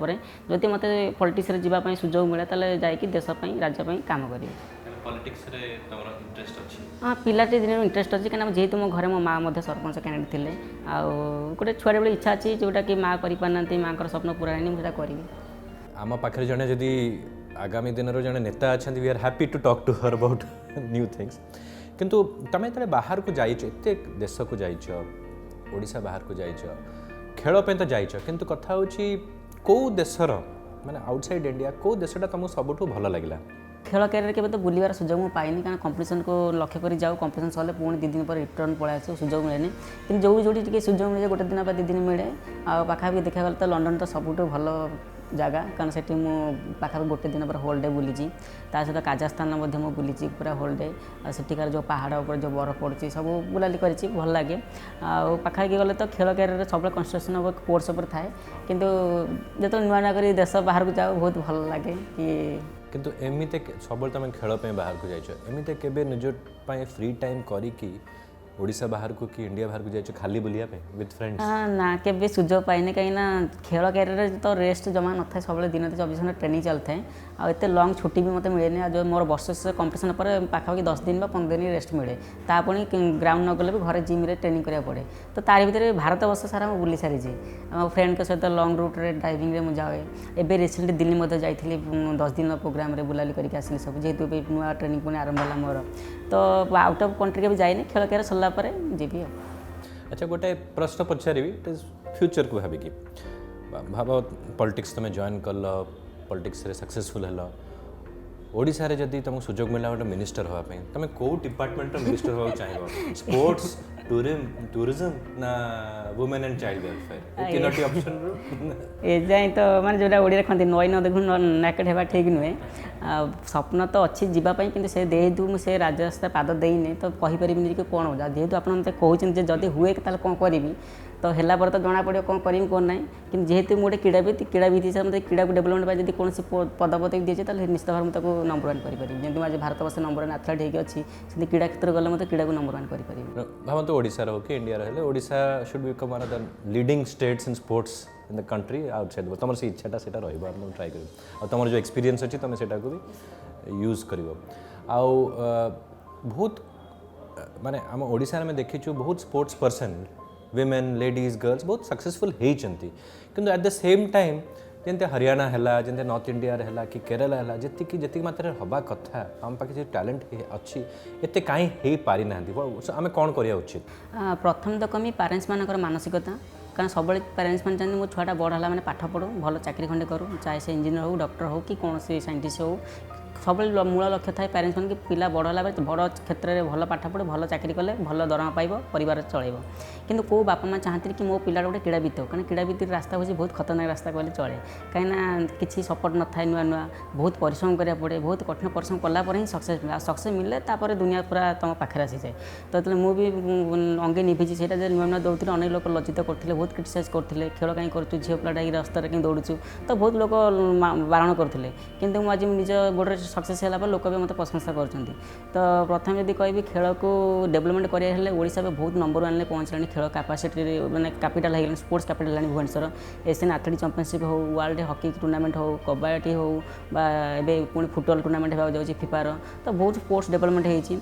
जदि मत पॉलिटिक्स रे जावाई सुजोग मिले ताले जाकि देशपाई राज्यपाई काम करेंगे हाँ पिलाटे दिन इंटरेस्ट अच्छी कहीं जेहतु मो घर मो माँ सरपंच कैंडिडेट थे गोटे छुआ बेले इच्छा अच्छी जोटा कि माँ करना माँ स्वप्न पूरा है मुझे करी आम पाखे जड़े जदि आगामी दिन जड़े नेता अच्छा we are happy to talk to her about new things किंतु तुम जो बाहर को जाइछ एते देश को जाइछ ओडिशा बाहर को जाइछ खेल पे तो जाइछ किंतु कथा होची को देशर माने आउटसाइड इंडिया को देशटा तुमको सबुठु भल लगिला खेल कैरियर के तो बुलवार सुजोग मुझे पाइनी कारण कंपिटिशन को लक्ष्य कर जाऊँ कंपिटिशन सर पुणी 2 दिन पर रिटर्न पड़ा आस सुजोग मिले कि जो जो सुजोग मिले गोटे दिन 2 दिन मिले आखापी देखा गला तो लंडन तो सबुठ भल जगह कारण से पाखा गोटे दिन पर होल डे बुली सहित काजास्तान बुली पूरा होल डे सेठिकार जो पहाड़ उपर जो बरफ पड़ी सब बुलाली कर भल लगे पाखापाखि गले तो खेल कैरियर सब कंस्ट्रक्शन कोर्स पर थाए कि जो नुआ नुआ कर देश बाहर को जाओ बहुत भल लगे कि किंतु एमती सब तुम खेल बाहर को जाइछ एमती केबे निज फ्री टाइम करी ओडिशा बाहर को कि इंडिया बाहर को जाइछ खाली बुलिया पे विथ फ्रेंड्स ना केबे सुजोग पाइने कहीं खेल कैरियर तो रेस्ट जमा न था सब दिन 24 घंटा ट्रेनिंग चलता है आते लंग छुट्टी भी मतलब मिले जो मोर वर्ष कंपिटिशन पर पाखापाखि 10 दिन 15 दिन रेस्ट मिले तापुणी ग्राउंड न गले भी घर जिम रे ट्रेनिंग करा पड़े तो तार भीतर भारत वर्ष सारा बुली सारी मो फ्रेंड के सहित लंग रूट रे ड्राइविंग रे जाए एबे रिसेंटली दिल्ली जाइए 10 दिन प्रोग्राम रे बुलाली करके आसिली सब जेहेतु नुआ ट्रेनिंग पुणी आरंभ है मोर तो आउट ऑफ कंट्री के भी जाइए खेल कैरियर सरला पर जीवी अच्छा गोटे प्रश्न पचारि फ्यूचर को भाविकी भाव पॉलिटिक्स तुम जॉइन कल पॉलिटिक्स रे सक्सेसफुल हेलो ओडिशा रे जदि तुमको सुजोग मिला गोटे मिनिस्टर होगापी तुम कौ डिपार्टमेंट मिनिस्टर होगा चाहिए स्पोर्ट्स टूरिज्म ना वुमेन एंड चाइल्ड वेलफेयर तीनोटी ऑप्शन ए जाए तो माने जोटा ओडिया खंती नई न देखु नाकेट हेबा ठीक नुहे स्वप्न तो अच्छी जीवाई कि से जेहेतु मुझे राजरास्ता पाद देने तो कहीपर कि कौन हो जेहेतु आप कहते जदि हुए कौन करी तो है पर तो जना पड़ो कौन करी कौन ना कि जेहेतु मुझे क्रीड़ाविद हिसाब से क्रीड़ा को डेभलपमेंट जब कौन पदपदवी दिए तो निश्चित भाव मुझे नंबर 1 करें जमी आज भारत वर्ष नंबर 1 एथलीट होगी अच्छी क्रीड़ा क्षेत्र गले मतलब क्रीड़ा को नंबर 1 करें भावतु ओडिशा हो कि इंडिया रहे Odisha should become one of the leading states in sports in the country outside तुम से इच्छाटा से तुम ट्राए कर तुम जो एक्सपीरियंस अच्छी तुम से भी यूज कर बहुत माने आम ओडिशा में देखीचु बहुत sports person women ladies girls बहुत सक्सेसफुल होती किंतु एट द सेम टाइम जैसे हरियाणा है जैसे नॉर्थ इंडिया है कि केरला है जी मात्रा हवा कथा आम पाखे जो टैलेंट अच्छी एत कहीं हो पारि ना आम कौन करवा उचित प्रथम तो कमी पेरेंट्स मान मानसिकता कारण सब पेरेंट्स मैंने चाहते मो छुआटा बड़ है मैंने पाठ पढ़ू भल चाकरी खंडे करूँ चाहे से इंजीनियर हो डॉक्टर हो कि कौन साइंटिस्ट हो सब मूल लक्ष्य थाए पेरेंट्स मैंने कि पिला बड़ है बड़ क्षेत्र में भल पाठ पढ़े भल चाकरी कले भल दरमा पाइब परिवार चलेब किंतु को बापा माँ चाहते कि मो पिला गोटे क्रीड़ाविद हो कारण क्रीड़ाविद रास्ता हूँ बहुत खतरनाक रास्ता कहले चले कहीं किसी सपोर्ट न था नुआ नुआ बहुत परिश्रम करा पड़े बहुत कठिन परिश्रम कलापर ही सक्सेस मिले सक्सेस मिले तापर दुनिया पूरा तुम पाखे आसी जाए तो मुझे अंगे निभिजी से नुआ नुआ दौड़े अनेक लोग लज्जित करते बहुत क्रिटिसाइज करते खेल कहीं करूँ झील पिलाटा रास्ता कहीं दौड़ू तो बहुत लोग बारण करते कि मुझे निज गोड़े सक्सेस है लोक भी मतलब प्रशंसा कर तो प्रथम जब कह खेल को डेवलपमेंट कराइले ओडिशा में बहुत नंबर 1 पहुँचला खेल कैपेसिटी मैंने कैपिटल है स्पोर्ट्स कैपिटल है भुवनेश्वर एशियन एथलेटिक चैंपियनशिप हो वर्ल्ड हॉकी टूर्नामेंट हो कबाडी हो पुणी फुटबॉल टूर्नामेंट होगा जाऊँगी फिफार तो बहुत स्पोर्ट्स डेवलपमेंट होती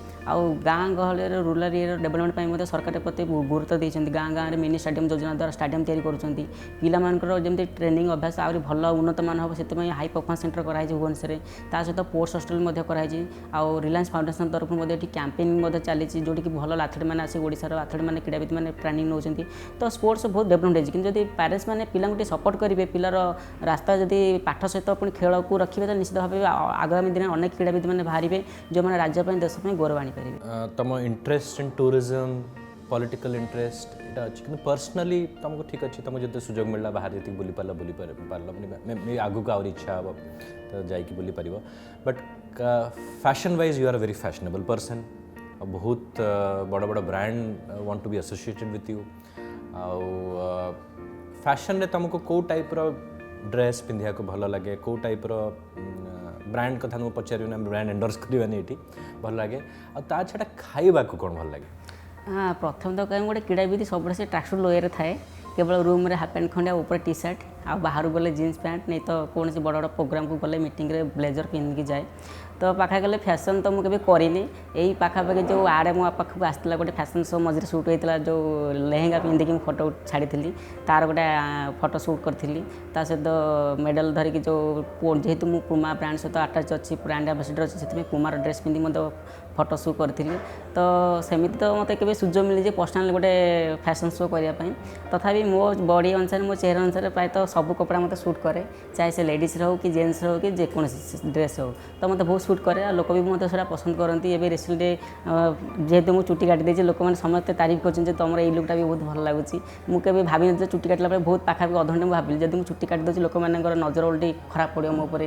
गाँ गहली रूराल एरिया डेवलपमेंट सरकार प्रति गुरुत्व देते गाँ गाँव में मिनी स्टाडियम योजना द्वारा स्टाडियम तैयारी कर जमी ट्रेनिंग अभ्यास आहरी भल उन्नत मान हम से हाई परफॉर्मेंस सेंटर कराई भुवनेश्वर सहित स्पोर्ट्स हॉस्टल कराई आउ रिलायंस फाउंडेशन तरफ कैंपेनिंग चली जोटी कि भल एथलीट मैंने आसी ओडिशार एथलीट मैंने क्रीड़ाविद मैंने ट्रेनिंग नौ तो स्पोर्ट्स बहुत डेवलपमेंट होती जब पेरेंट्स मैंने पिला सपोर्ट करेंगे पिलार रास्ता जब पाठ सहित पुणी खेल को रखिए तो निश्चित भाव आगामी दिन अनेक क्रीड़ाविद मैंने बाहर जो मैंने राज्य देश गौरव आनीपर तुम interest in tourism political interest यहाँ अच्छी कि पर्सनली तुमको ठीक अच्छे तुमको जो सुजोग मिलला बाहर जी बुली पार्ल आगू को आउर इच्छा हम तो जाकि बुली पार but fashion wise you are very fashionable person बहुत बड़ बड़ brand want to be associated with you fashion रे तुमको कौ टाइप ड्रेस पिंधिया को भल लगे कौ टाइप ब्रांड कथा मुझे पचार ना ब्रांड एंडोर्स करवानी ये भल लगे आ छाड़ा खाइबा को कौन भल लगे हाँ प्रथम तो कहीं गोटे क्रीड़ाविद सब से ट्रैकसूट लोयर थाए केवल रूम हाफ पैंट खंडे ऊपर टी सर्ट आ बाहर गले जीन्स पैंट नहीं तो कौन से बड़ बड़ प्रोग्राम को गले मीटिंग रे ब्लेजर पिंधिकी जाए तो पाखा गले फैशन तो मुझे करनी यही पाखापाखि जो आड़े मो पाखक आसला गोटे फैशन शो मझे सुट होता जो लेहेंगा पिंधिकी मुझे फोटो छाड़ी तार गोटे फोटो सुट करी सहित मेडल धरिकी जो जेहेतु मुझे पुमा ब्रांड सहित आटाच अच्छी ब्रांड एम्बासीडर अच्छी से पुमार ड्रेस पिंधि मत फोटो सुट करी तो सेमती तो मत के सुजोग मिली पर्सनाल गोटे फैशन शो करने तथापि मो बॉडी अनुसार मो चेहरा अनुसार प्रायतः सब कपड़ा मत सुट करे चाहे से लेडीज हो कि जेन्ट्स हो कि जेकोसी ड्रेस हो तो मत बहुत सुट करे लोक भी मत से पसंद करती है रिसेंटली जेहेतु मुझे चुटी काटी देती लोक मैंने समस्त तारीफ कर तुम ये लुकटा भी बहुत भल लगुच मुझे भाभी न चुटी काटला बहुत पाखापी अधघंटे भाविली जब मुझे चुटी काटी दूसरी लोक नजर उल्टी खराब पड़ो मो उपर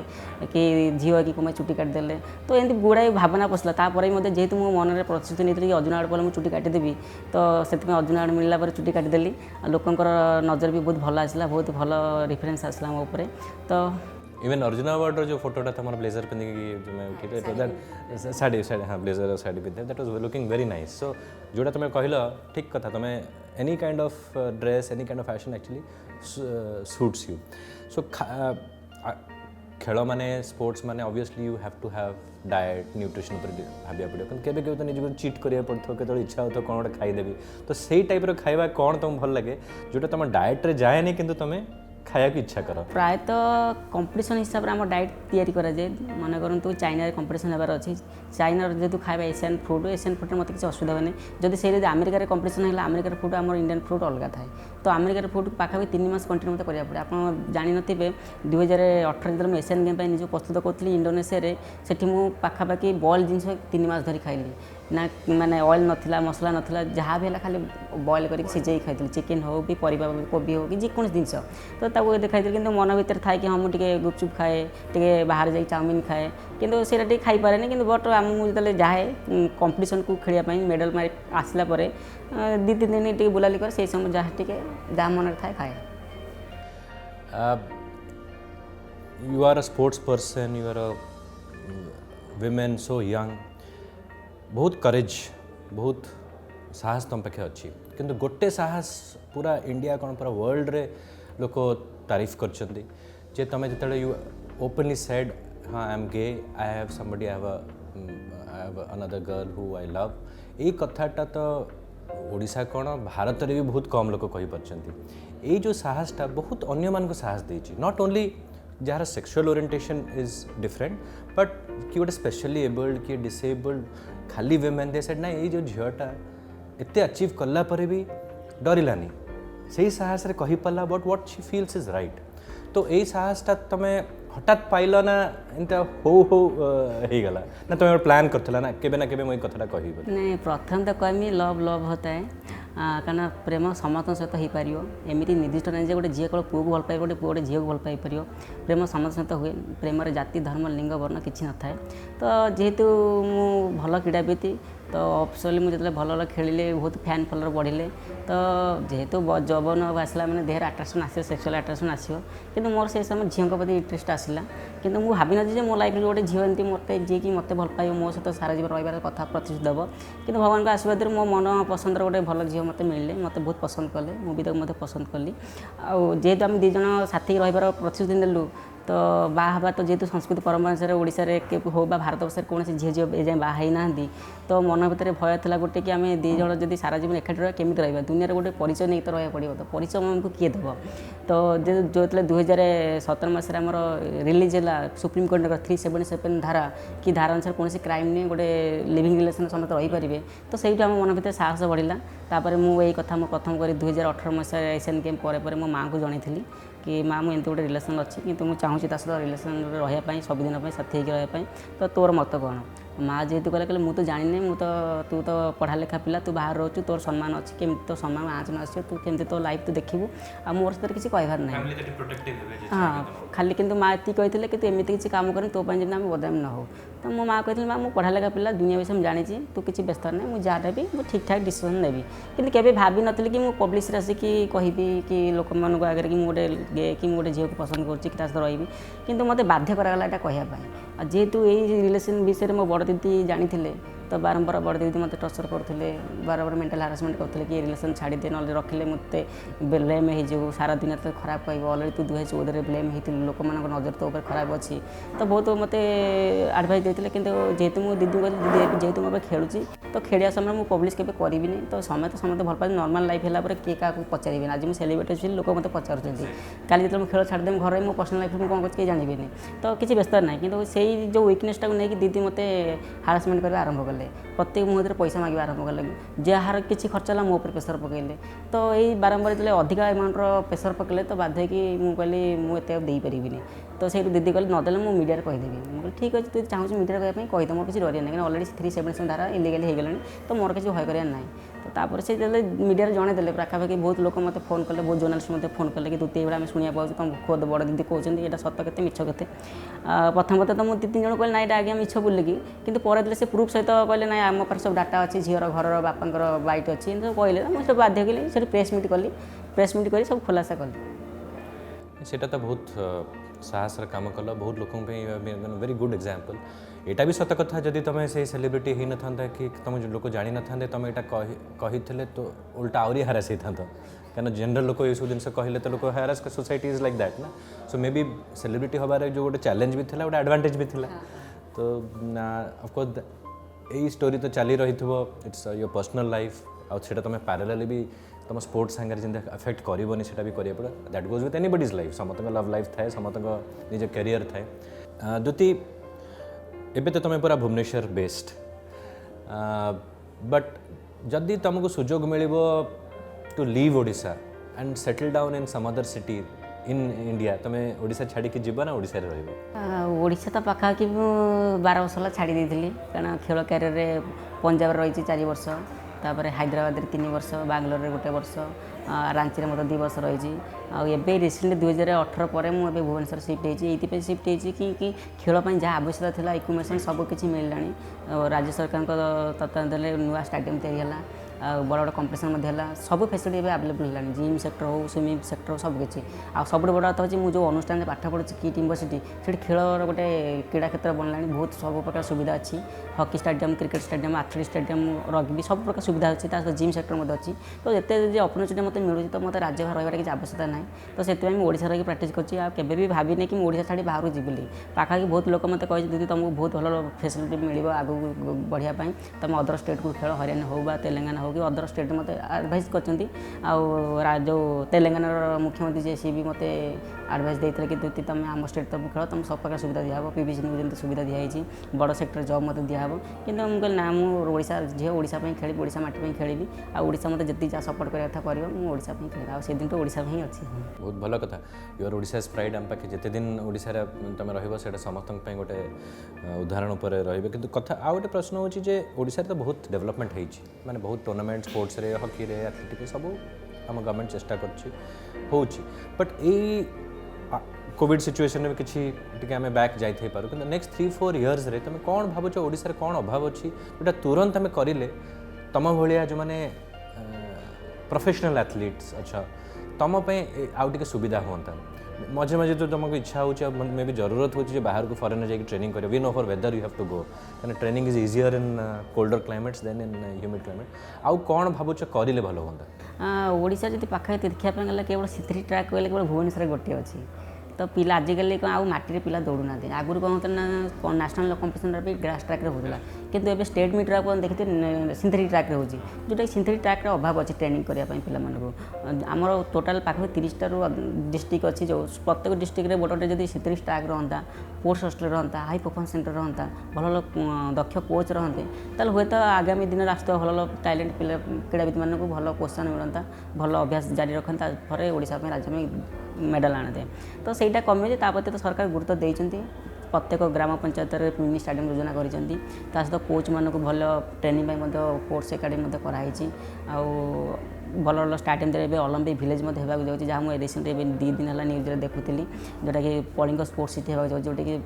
कि झील कि कम चुटी काटिदेले तो एमती गुड़ाए भावना पशिला तापर भी जेहेतु मो मन में प्रतिश्रुति नहीं कि अर्जुन आड़ मुझे चुटी काटिदेवी तो से अर्जुन आड़ मिलला चुटी काटिदेली लोकंर नजर भी बहुत भल आसला बहुत भल रिफरेन्स आसला मो उपर तो इवन अर्जुन अवार्ड जो फोटोटा तुम ब्लेजर पिंधिकी साड़ी साड़ी हाँ ब्लेजर साड़ी पिंधे that was looking very nice so जोटा तुम कहल ठीक कथा तुम any kind of dress any kind of fashion actually suits you so खेल माने स्पोर्ट्स माने obviously you have to have diet nutrition पर भाविया पड़ो केबे केबे तो निज चिट करिया पड़थो केतळे इच्छा होतो कोन गोटे खाइदेबी तो सेही टाइप रो खाइबा कोन तुम भल लगे जोटा तुम डाएट रे जाए नहीं किंतु तुम खाया की इच्छा कर प्रायतः कंपटीशन हिसाब से आम डाएट तैयारी करा जाए मन करूँ चाइना कंपटीशन होबार अच्छी चाइना जेहतु खाଇବା एशियन फूड मत किसी असुविधा हुए जब से आमेरिकार कंपटीशन है आमेरिकार फूड आम इंडियन फूड अलग थाए तो आमेरिकार फूड पाखापाखि 3 मास कंटिन्यू मत करा पड़े आप जानी थे 2018 जो एशियन गेम निज प्रस्तुत करी इंडोनेशिया से पाखापाखि बॉयल जिन 3 मास धरी खाइली ना माने ऑयल नथिला मसला नथिला जहाँ भी है खाली बॉयल करके सिझे खाई चिकेन हो भी परिबा कोबी हो कि जेकोसी जिनस तो ताको देखाई कि मन भर थाए कि हाँ मुझे गुपचुप खाए टे बाहर जा चाउमिन खाए कि से खाई पारे कि बट मुझे जाए कंपटीशन को खेलने मेडल मार आसला 2-3 दिन टे बुलाली कर से समय जहाँ टे जहाँ मन थाए खाए you are a sports person you are a women so young बहुत करेज बहुत साहस तुम पाखे अच्छी किंतु गोटे साहस पूरा इंडिया कौन पूरा वर्ल्ड रे लोक तारीफ करछंती जे तुम जो यू ओपनली सेड हाँ I am gay I have somebody I have another girl who I love यही कथाटा तो ओडिशा कौन भारत में भी बहुत कम लोक कही पारछंती ये जो साहसटा बहुत अन्य मान को साहस देछि नॉट ओनली जार sexual orientation is different but कि गोटे स्पेशली एबल्ड कि डिसेबल्ड खाली विमेन दे सेड ना ये जो झीलटा एते अचीव कला पर भी डरलानी से साहस रे कही पाला but what she feels is right तो यही साहसटा तुम हठात पाइल ना एंता हो गला ना तुम प्लान करथिला ना केबे मोई कथाटा कहि नहीं प्रथम तो कहमी लव लव होता है कारण प्रेम समस्त सहित हो पार एमती निर्दिष्ट नहीं गोटे झील कौन पुआ को भल पाए गोटे पुआ गोटे झील को भल पाई पार प्रेम समस्त सहित हुए प्रेम जाति धर्म लिंग वर्ण किसी न थाए तो जेहेतु मु भल क्रीड़ाविद तो अफसोली मुझे भल भल खेलिले बहुत फैन फॉलोअर बढ़िले तो जेहेतु जवन आसला मैंने there attraction us sexual attraction आसो कि मोर से समय झील प्रति इंटरेस्ट आसला कि मुझे भाभी नी मो लाइफ गोटे झील एमती मत जी कि मत भल पाइब मो सहित सारा जीवन रही कथा प्रतिश्रुति देव कि भगवान का आशीर्वाद मो मन पसंद गोटे भल झील मत मिले मत बहुत पसंद कले मुझे मत पसंद कली आेतु आम दीज साथी रही प्रतिश्रुति नेलु तो बाहा तो जेहेतु संस्कृति परंपरा ओडिशा हो भारत वर्ष कौन झील झील एजाए बाहई ना तो मन भर भय था गोटे कि आम दीज जब सारा जीवन एकाठी रहा केमी रहा दुनिया गोटे परिचय नहीं तो रहा पड़ो तो परिचय आमको किए देव तो जो 2017 मसीह आम रिलीज है सुप्रीम कोर्ट 377 धारा कि धारा अनुसार कौन क्राइम नहीं गोटे लिविंग रिलेसन समस्त रहीपर तो से मन भर साहस बढ़ला तापर मुझे कथा मो प्रथम कर 2018 मसीह एशियन गेम पर मो माँ को जनईली कि माँ मुझे गोटे रिलेसन अच्छी कि मुझे चाहूँगी सहित रिलेसन रही सबुदिन साथी होकर रही तो तोर मत कौन माँ जेहेतु कहले कहले मुझे जानी मु तो तू तो पढ़ा लिखा पिला तू बाहर रोचु तोर सम्मान अच्छी केमी तो सम्मान आँच न आस तू केमी तो लाइफ तू देखू आ मोर सहित किसी कहबार ना हाँ खाली किंतु माँ ये कहते कि तू एमती किसी काम कर तो जमी आम बदनाम न हो तो मो माँ कहती माँ मुझे पढ़ा लिखा पिला दुनिया विषय में जानी तू किसी व्यस्त ना मुझे जहाँ भी मुझे ठीक ठाक डिसीजन नेबी कि केवे भाभी नी कि मुझे पब्लिक आसिक कहबी कि लोक मान आगे कि मुझे गे कि मुझे झील को पसंद कर रही कि मत बाध्य कराला यहाँ कहवाई जेहेतु यही रिलेसन विषय में मो बड़ दीदी जानी तो बारंबार बड़ दीदी मत टर्चर करते बारंबार मेंटल हारासमेंट करते कि रिलेसन छाड़ी दे ना रखिले मत ब्लेम हो सारा दिन तो खराब कह अलरेडी तू 2014 ब्लेम होती लोक मान नजर तो खराब अच्छी तो बहुत मत आडभाइस देते कि जेहेतु मुझे दीदी कहली दीदी जेहेतु मुझे खेलुची तो खेलिया समय मुझे पब्लिश के करी तो समस्त भल पाए नॉर्मल लाइफ है किए क्या पचारे आज मुझे सेलिब्रिटी अच्छी लोक मत पचार काली जो खेल छाड़देम घर में पर्सनल लाइफ में कौन कर जानवे तो किसी व्यस्त ना कि से जो विकनेस टाक नहीं दीदी मत हारासमेंट करने आरंभ कले प्रत्येक मुहूर्त पैसा मांगे आरंभ कले जार किसी खर्च है मो पर प्रेसर पकड़े तो यही बारंबार जो अधिका अमाउंटर प्रेसर पकड़े तो बाध्य कि मुझे कहली मुझे दे पारि तो से दीदी कहले नदेले मुझे मीडिया कहीदेवी मुझे ठीक अच्छे तू चाहूँ मीडिया कहना कहीदे मोर किसी डर ना अलरेडी 377 धारा इलिगल हो गला तो मोर किसी भय करार ना तो तापर से मीडिया जनईदे पाखापाखि बहुत लोग मत फोन कले बहुत जर्नालीस्ट मत फोन कले कि तू ये आम शुणा पाऊँ तुम खुद बड़ दीदी कहते यहाँ सत के मिछ के प्रथम तो मुझे 2-3 जन कहले ना आज्ञा मिछ बोलिकी कि पर से प्रूफ सहित कहले ना आम पास सब डाटा अच्छी झीर घर बापांर बाइट अच्छी तो कहले मुझे बाध्य कली से प्रेस मीट कली प्रेस मीट कर सब खुलासा कली सेटा तो बहुत साहस काम कल बहुत लोक वेरी गुड एग्जांपल एटा भी सत कथा जदि तुम से सेलिब्रिटी ही न था कि तुम लोक जानी न था तुम यहाँ कही तो उल्टा आहरी हारास होता कहीं जनरल लोक ये सब जिन कहले तो लोक हारास सोसाइटी इज लाइक दैट ना सो मे बी सेलिब्रिटी हबार जो गोटे चैलेंज भी था गोटे एडवांटेज भी था तो ऑफकोर्स यही स्टोरी तो चली रही it's your personal life outta तुम पैरेलली भी तुम स्पोर्ट्स सांगे जिन अफेक्ट करनी से भी करा पड़ा that goes with anybody's life समस्त लव लाइफ थाए समस्त निज कैरियर थाए द्युति एबे तो तुम पूरा भुवनेश्वर बेस्ड बट जदि तुमको सुजोग मिल to leave Odisha and settle down in some other city in India तुम्हें ओडिशा छाड़ी जीव ना ओडिशा रही ओडिशा तो पाखापाखि 12 वर्ष है छाड़ी देती कारण खेल क्यारियर पंजाब रही 4 वर्ष तापर हैदराबाद 3 वर्ष बांग्लोर 1 वर्ष रांची में 2 वर्ष रही आबे रिसेंटली 2018 पर मुझे भुवनेश्वर शिफ्ट होती शिफ्ट होती कि खेलपाई जहाँ आवश्यकता था इक्विपमेंट सब किसी मिलला राज्य सरकार तत्वावधान नुआ स्टाडियम तैयारी बड़ बड़ कंपिटिशन सब फैसिलिटी आवेलेबल है जिम सेक्टर हो स्विमिंग सेक्टर सब किसी सब बड़ बात हूँ मुझे अनुष्ठान पाठ पढ़ुची किट यूनिवर्सिटी से खेल गोटे क्रीड़ा क्षेत्र बनला बहुत सब प्रकार सुविधा अच्छी hockey stadium cricket stadium आथलेटिक stadium rugby सब प्रकार सुविधा अच्छी जिम सेक्टर अच्छी तो जिते अपॉर्चुनिटी मत मिलूँ तो मतलब राज्य बाहर रही किसी आवश्यकता ना तो से ओडिशा रही प्राक्ट कर भावी कि ओडिशा छाड़ी बाहर जी पाखापाखि बहुत लोग मत कही दीदी तुमको बहुत भल फैसिलिटी मिल आगू बढ़ापी तुम अदर स्टेट को खेल हरियाणा हो तेलंगाना हो कि अदर स्टेट मत एडभाइस कर जो तेलंगाना मुख्यमंत्री जी सी भी मत एडभाइस देते कि दीदी तुम आम स्टेट तरफ खेल तुम सब प्रकार सुविधा दिहब पीवीसी जमी सुविधा दिखाई बड़ सेक्टर जॉब मत दिहब कि मुझे ना मुझा झील ओडिशा खेली ओडिशा माटी खेली आशा मत जी जहाँ सपोर्ट करने कथा कर ओडिशा खेल आ से दिन तो ओडिशा ही अच्छी बहुत भल कथा योर ओडिशा प्राइड आम पाखे जिते दिन ओडिशा तुम रहा समस्त गोटे उदाहरण पर रही कि कथा आ गए प्रश्न हो ओडिशा तो बहुत डेवलपमेंट होती माने बहुत टूर्नामेंट स्पोर्ट्स रे हॉकी रे एथलेटिक सब आम गवर्नमेंट चेष्टा कर बट यही कोविड सिचुएशन में किसी आम बैक जाई पारू कि नेक्स्ट 3-4 इयर्स रे तुम कौन भावुच ओडिशा कौन अभाव अच्छी जोटा तुरंत आम करें तुम भाया जो मैंने प्रोफेशनल एथलीट्स अच्छा तुम आउ टे सुविधा हाँ मझे मझे तो तुमको इच्छा हो मे भी जरूरत हो बाहर को फॉरेन जाकर ट्रेनिंग कर we know for weather you have to go can training is easier in colder climates than in humid climate आउ कौन भावुच करें भल हाँ ओडिशा जी पाखापाखि देखा गला केवल सिथरी ट्रैक कहले केवल भुवनेश्वर गोटे अच्छी तो पिला आजिकल कौन आउ माटी पिला दौड़ना आगुरी कौन होता ना नेशनल कंपिटिशन भी ग्रास ट्रैक होता किंतु एबे स्टेट मीट देखते सिंथेटिक ट्रैक हो जोटा सिंथेटिक ट्रैक अभाव अच्छी ट्रेनिंग करने पिला आमर टोटाल पाखापाखि 30 डिस्ट्रिक्ट अच्छी जो प्रत्येक डिस्ट्रिक्ट में गोटे जब सिंथेटिक ट्रैक रहा स्पोर्ट्स हॉस्टल रहा हाई परफॉर्मेंस सेंटर रहा भल दक्ष कोच रहा ताल हे तो आगामी दिन आस भल टैलेंट पिला क्रीड़ाविद मानक भल प्रोत्साहन मिलता भल अभ्यास जारी रखते ओडिशा राज्य में मेडल आने तो सहीटा कमे तापते तो सरकार गुरुत्व देते प्रत्येक ग्राम पंचायत मिनी स्टाडियम योजना करिसेंती ता सहित कोच मानक भल ट्रेनिंग पई मते स्पोर्ट्स एकेडमी मते कराई आउ भल भल स्टाडियम दे ओलंपिक विलेज मते हेबाक जाउची जहाँ मुझे रिसेंट 2 दिन है न्यूज देखुली जोटा कि कलिंग स्पोर्ट्स सिटी हेबाक जाउची जोटा कि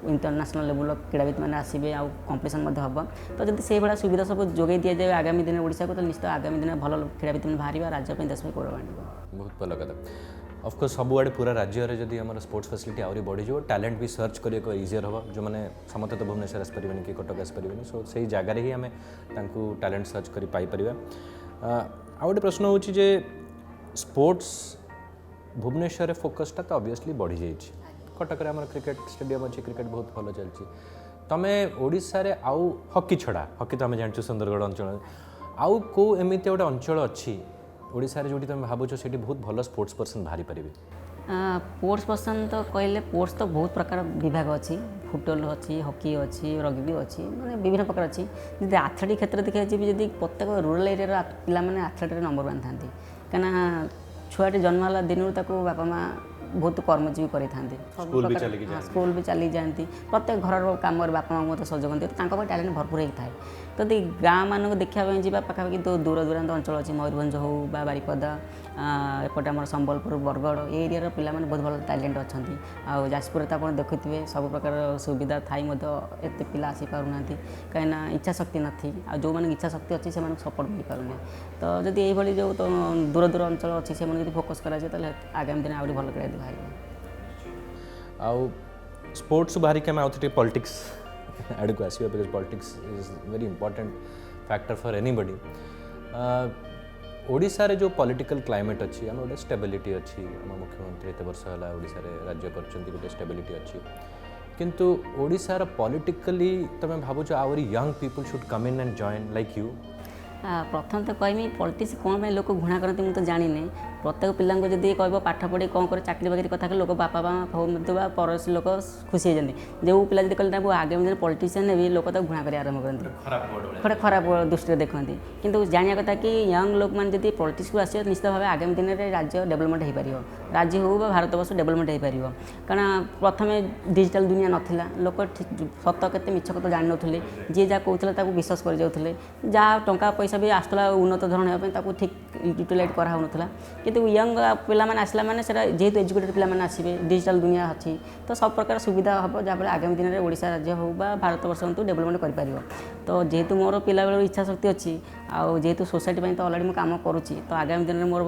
इंटरनेशनल लेवल क्रीड़ाविद मैंने आसबे आउ कंपिटिशन हम तो जब से भाया सुविधा सब जोगे दि जाए आगामी दिन ओडिशा को तो निश्चित आगामी दिन भल क्रीड़ाविद मैंने बाहर राज्य देश में गौरव आने बहुत भल कथा ऑफकोर्स सबुआड़े पूरा राज्य में जब आम स्पोर्ट्स फैसिलिटी आहरी बढ़ी टैलेंट भी सर्च करने इजियर हम जो मैंने समस्त तो भुवनेश्वर आसपारे कि कटक आसपारे सो से जगार ही आम टैलेंट सर्च कर पाइपर आ गए प्रश्न हूँ जे स्पोर्ट्स भुवनेश्वर फोकसटा तो ऑब्वियसली बढ़ी जाइए कटक आम क्रिकेट स्टेडियम अच्छी क्रिकेट बहुत भल चलती तुम ओडिशा रे आउ हॉकी छड़ा हॉकी तो आम जानू सुंदरगढ़ अंचल आउ को एमती गोटे अंचल अच्छी ओडिशा रे जोटी तुम भावुच से बहुत भल स्पोर्ट्स पर्सन बाहरी पारे स्पोर्ट्स पर्सन तो कहले स्पोर्ट्स तो बहुत प्रकार विभाग अच्छी फुटबॉल अच्छी हॉकी अच्छी रग्बी अच्छी मैंने विभिन्न प्रकार अच्छी जब आथलेटिक क्षेत्र देखा जी जब प्रत्येक रूराल एरिया पे आथलेट नंबर 1 था कहीं छुआटी जन्म है दिन बापा माँ बहुत कर्मजीवी करें स्कूल भी चली जाती प्रत्येक घर कम बापा माँ मत सहयोग करते टैलेंट भरपूर होता है तो गाँव मानक देखापी जी पाखापाखि दूर दूरांत अंचल अच्छी मयूरभंज हो बारिपदा एपटे आम संबलपुर बरगढ़ ये एरिया पिला बहुत भल टैलेंट अच्छा आ जाजपुर तो आप देखुए सब प्रकार सुविधा थी एत पिला आसीपारना कहीं इच्छा शक्ति नहीं आ जो मैंने इच्छा शक्ति अच्छी से सपोर्ट मिल पारना तो जब ये जो तो दूर दूर अंचल अच्छी से फोकस कराए आगामी दिन आहरी भल खेल बाहर आउ स्पोर्ट्स बाहर के आउ पॉलिटिक्स आड़ को आसवा because politics is very important factor for anybody Odisha रे जो पॉलिटिकल क्लाइमेट अच्छी आम गोटे स्टेबिलिटी अच्छी आम मुख्यमंत्री एत वर्ष है ओडिशा रे राज्य कर गोटे स्टेबिलिटी अच्छी किंतु ओडिशा रो पॉलिटिकली तुम भावुच आउरी young people should come in and join like you प्रथम तो कहमी पॉलिटिक्स कौन लोक घृणा करती मुझे तो जानी प्रत्येक पिला जब कह पाठ पढ़ी कौन कर चाकरी बाकरी कथा लोक बापा माँ पड़ोसी लोक खुशी हो जाती जो पिला जब कहते आगामी दिन पॉलिटिशियन भी लोक तो घृणा कर आरम्भ करते गोटे खराब दृष्टि देखते किंतु जाना कथा कि यंग लोक मैंने जब पॉलिटिक्स को आस निश्चित भाव आगामी दिन में राज्य डेवलपमेंट हो पार राज्य हो भारत वर्ष डेवलपमेंट हो पार कारण प्रथम डिजिटल दुनिया नाला लोक सत के मिछ कथ जान नी जी जहाँ कहते विश्वास कर जाते जहाँ टंका पैसा भी आसला उन्नत धरण होगा ठीक यूटिलाइज कराऊला किंतु यंग पिला आसला मैंने जेहेतु एजुकेटेड पिला आसवे डिजिटल दुनिया अच्छी तो सब प्रकार सुविधा हम जहाँफल आगामी दिन में ओडिशा राज्य हो भारत वर्ष हूँ डेवलपमेंट कर तो जेहेतु मोर पिला बेलू इच्छा शक्ति अच्छी आउ जेहेतु सोसाइटी तो अलरेडी मुझे कम करुँची तो आगामी दिन में मोर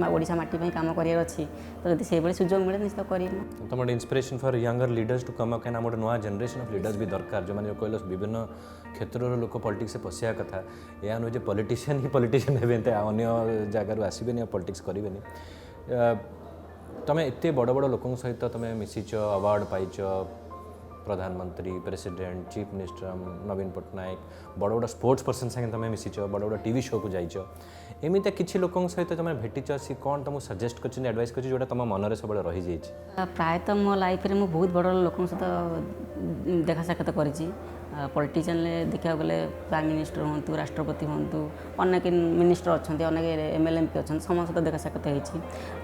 ओडिशा माटी कम करार अच्छी तो जब से सुजोग मिले निश्चित कर तुम inspiration for younger leaders to come up कहीं गोटे नुआ जनरेशन ऑफ लीडर्स भी दरकार जो मैंने कहल विभिन्न क्षेत्र लोक पॉलिटिक्स से पशिया कथा या नुहे पॉलिटिशियन ही पॉलिटिशियन हे अन्य जगार आसबे पॉलिटिक्स करेंगे तुम एत बड़ बड़ लोक सहित तुम मिशिच अवार्ड पाइच प्रधानमंत्री प्रेसिडेंट चीफ मिनिस्टर नवीन पट्टनायक बड़ बड़ स्पोर्ट्स पर्सन संगे तुम मिशिच बड़ बड़ टीवी शो को जाइच एमती किसी लोक सहित तुम भेटिच सी कौन तुमको सजेस्ट कर एडवाइस कर जोटा तुम मन में सब रही जाइए प्रायतः मो लाइफ में बहुत बड़ लोक सहित देखा साक्षात करी पॉलिटिशियन देखा गले प्राइम मिनिस्टर हूँ राष्ट्रपति हूँ अनेक मिनिस्टर अच्छा अनेक एमएलए एमपी अच्छा समस्त सहित देखा साक्षात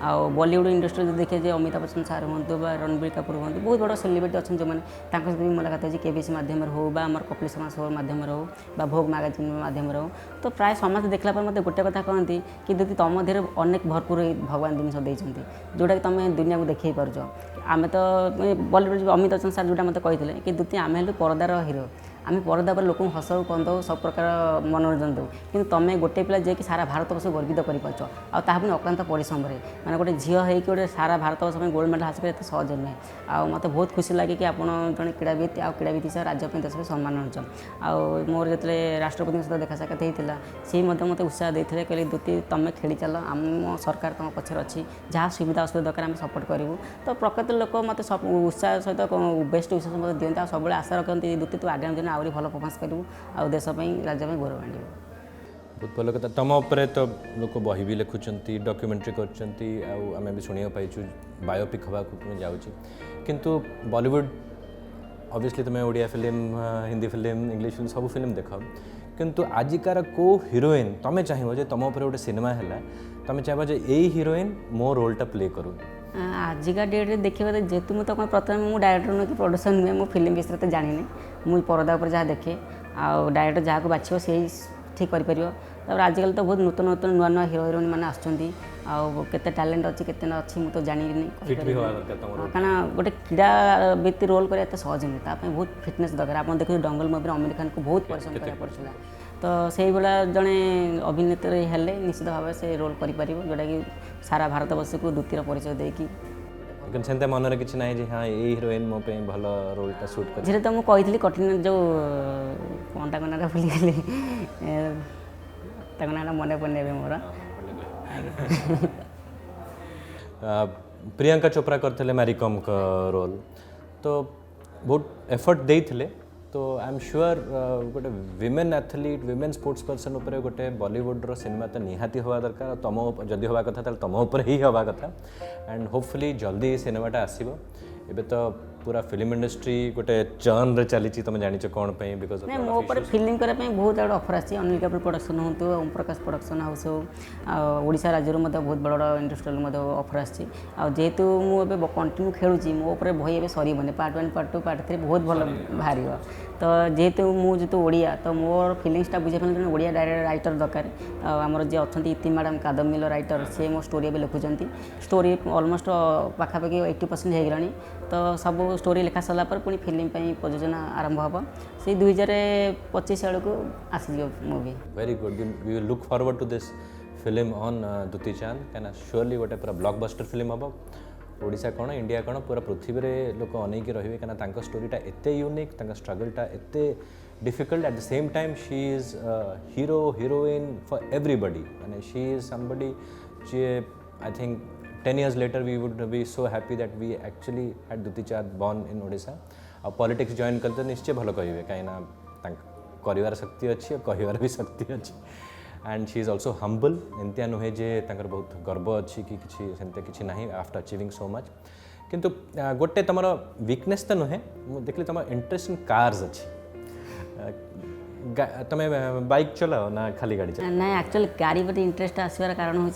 हो बॉलीवुड इंडस्ट्री देखिए अमिताभ बच्चन सार हूँ रणबीर कपूर हूँ बहुत बड़ सेलिब्रिटी अच्छा जो मैंने सहित भी मुलाकात होती केबीसी माध्यम हो कपिल शर्मा शो माध्यम हो भोग मैगजीन माध्यम हो तो प्राय समस्त देखला पर मत गोटे कथा कहती कि दीदी तुम मध्य अनेक भरपूर भगवान जिन देते जोटा कि तुम दुनिया को देखी पार्छ आम तो बॉलीवुड अमिताभ बच्चन सार जोटा मत कहते कि दीदी आम हेलु परदार हिरो आम परदा पर लोक हसऊ कंदऊ सब प्रकार मनोरंजन दो कि तुम्हें गोटे पिला जे कि सारा भारत वर्ष गर्वित कर अक्लांत परिश्रम मैंने गोटे झील हो सारा भारत वर्ष में गोल्ड मेडल हासिल कर सहज नुहे आ मत बहुत खुशी लगे कि आप जड़े क्रीड़ाविद आ क्रीड़ाविद हिसाब राज्य देश में सम्मान अनुन आ मोर जो राष्ट्रपति सहित देखा साक्षात होता सी मत उत्साह देते कहले दुति तुम्हें खेली चल आम सरकार तुम पचर अच्छी जहाँ सुविधा असुविधा दरकार आम सपोर्ट करूँ तो प्रकृत लोक मत उत्साह सहित बेस्ट विश्वास मत दिखते सब आशा रखते दुति तू आगामी दिन आहरी भल परफॉर्मेंस करूँ आ देश राज्य में गौरव आने बहुत भल कथा तुम उपर तो लोक बही भी लिखुंट डॉक्यूमेंट्री करमें भी शुणा पाइचु बायोपिक हवा जाऊँगी किंतु बॉलीवुड ऑब्वियसली तुम्हें Odia film Hindi film English film सब फिल्म देख किंतु आजिकार को हीरोइन तुम्हें चाहिए तुम उपर गोटे सिनेमा है तुम्हें चाहब जे यही हीरोइन मो रोलटा प्ले करूँ आजिका डेट्रे देखिए जेहेतु मुझे तो प्रथम मुझे डायरेक्टर नुहे कि प्रोडक्शन नुहे मो फिल्म विषय तो जानी मुझे पर्दा पर जहाँ देखे आ डायरेक्टर जहाँ को बाछिब से ठीक कर आजिकल तो बहुत नूतन नूतन नुआ नुआ हिरो हिरोइन मैंने आते टैलेंट अच्छी के मुझे जानी कारण गोटे क्रीड़ा व्यक्ति रोल करा एत सहज नुहे बहुत फिटनेस दरकार आप देखिए डंगल मूवी अमीर खान को बहुत परिश्रम करा पड़ा तो से भाया जड़े अभिनेत्री हेले निश्चित भाव से रोल कर जोटा कि सारा भारत वर्ष को द्वितीय परिचय देकी सेमते मनरे किसी ना जी हाँ ये हिरोइन मो पे भल रोलटा शूट कर झे तो मुझे कही कठिन जो कौनटा कनाटा भूलीगली ना मन पड़े मोर प्रियंका चोपड़ा करते मैरी कॉम का रोल तो बहुत एफर्ट देइथिले तो आई एम श्योर गोटे women athlete women sports person उपर गोटे बॉलीवुड रो सिनेमा तो निहाती हवा दरकार तुम जदि हवा कथा तुम उपर ही हवा कथा एंड होपफुली जल्दी सिनेमाटा आसीबो एबे तो पूरा फिल्म इंडस्ट्री गोटे चर्न रे चली तुम जान कौन बिकज मो ऊपर फिल्म करने बहुत आड़े ऑफर आसी अनिल कपूर प्रोडक्शन हो तो ओम प्रकाश प्रोडक्शन हाउस हो ओडिशा राज्य बहुत बड़ बड़ इंडस्ट्रियल ऑफर आसी जेहेतु मुझे कंटिन्यू खेलुची मो ऊपर भई ए सर पार्ट 1 पार्ट 2 पार्ट 3 बहुत भल बाहर तो जेहेतु मुझे तो ओडिया तो मोर फिलिंग्सटा बुझे पाने ओडिया डायरेक्टर राइटर दरकार आमर जी अच्छा इति मैडम कादम्बिल राइटर सी मो स्टोरी भी लिखुंट स्टोरी ऑलमोस्ट पाखापाखि 80% हो गलानी तो सब स्टोरी लिखा सारा पर पुणी फिल्म प्रयोजना आरंभ हम से 2025 आड़ आसी movie very good we will look forward to this film on Dutee Chand कहीं श्योरली गोटे पूरा ब्लॉकबस्टर फिल्म हम ओडिशा कौन इंडिया कौन पूरा पृथ्वी में लोक अनेक रही कहीं स्टोरीटा एत यूनिक स्ट्रगलटा एत difficult at the same time she is hero heroine for everybody मैंने शी इज समबडी जी I think 10 years later we would be so happy that we actually had Duti Chand born in Odisha और politics join करते निश्चय भल कहे कहीं कर शक्ति अच्छी कहार भी शक्ति अच्छी and she is also humble एमतिया नुहे जे बहुत गर्व अच्छी कि सेमते किसी ना आफ्टर अचीविंग सो मच किंतु गोटे तुम वीकनेस तो नुहे देखली तुम इंटरेस्ट इन कार्स अच्छी तुम्हें बाइक चलाओ ना खाली गाड़ी चलाओ ना एक्चुअली गाड़ी प्रति इंटरेस्ट आसवार कारण हूँ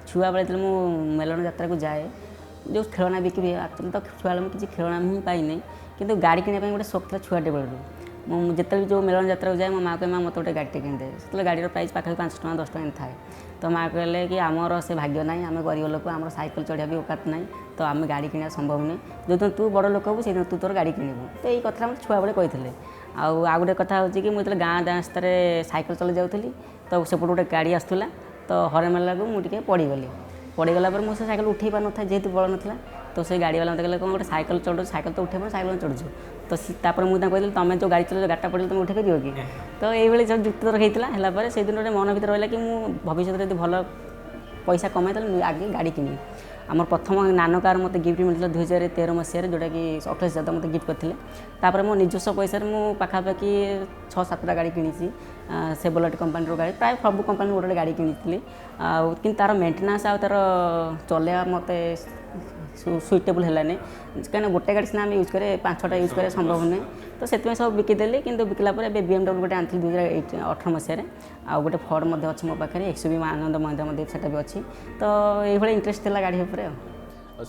छुआ बेले जो मेलन यात्रा को जाए जो खेलना बिक्री एक्चुअली तो छुआ बेले किसी खेलना ही पाई किंतु गाड़ी किनाई गोटे शौक था छुआ बेलू जिते भी जो मेलन यात्रा को जाए मो माँ कहे माँ मत गोटे गाड़ी किनदे से गाड़ी प्राइस पाखे 5 टଙ୍କା 10 टଙ୍କା थाए तो माँ कहले कि आमर से भाग्य ना आम गरीब लोक आम साइकिल चढ़ा भी औकात ना तो आम गाड़ी किना संभव नहीं जो तू बड़ लोक हूँ से तू तोर गाड़ी किणु तो यही कथा मतलब छुआ बेले कही आउ गोटे कथा हूँ कि मुझे गाँ रास्तार साइकिल चल जाऊँगी तो सेपट गोटे गाड़ी आसला तो हरे मारा को मुझे पड़गली पड़गला मुझे साइकिल उठे पार ना जेहतु बड़ ना तो से गाड़ी वाला कहले कौन गोटे साइकिल चढ़ साइकिल तो उठे साइकिल चढ़ु तो मुझे कहली तुम जो गाड़ी चल गाड़ीटा पड़े तुम उठे कर कि तो ये सब जुक्ति तर्क होता से दिन मन भर रहा कि भविष्य में भल पैसा कमाए तो आगे गाड़ी किनी आम प्रथम नानो कार मत गिफ्ट मिलता 2013 मसीह जोटा कि अखिलेश यादव मत गिफ्ट करते मो निजस्व पैसा मुझे पाखापाखि 6-7टा गाड़ी किणी से बुलेट कंपानी गाड़ी प्राय सब कंपानी गोटे गाड़ी किनी कि तार मेन्टेनान्स आ तार चलवा मत सुइटेबल है कहीं गोटे गाड़ी सीना आम यूज करे 5-6टा यूज करे संभव नुहे तो से सब बिकिदेली कि बिकला BMW गोटे आनी 2018 मसीह आ गोटे फर्ड अच्छी मो पाखे XUV आनंद महिंद्रा से भी अच्छी तो ये इंटरेस्ट थी गाड़ी उपर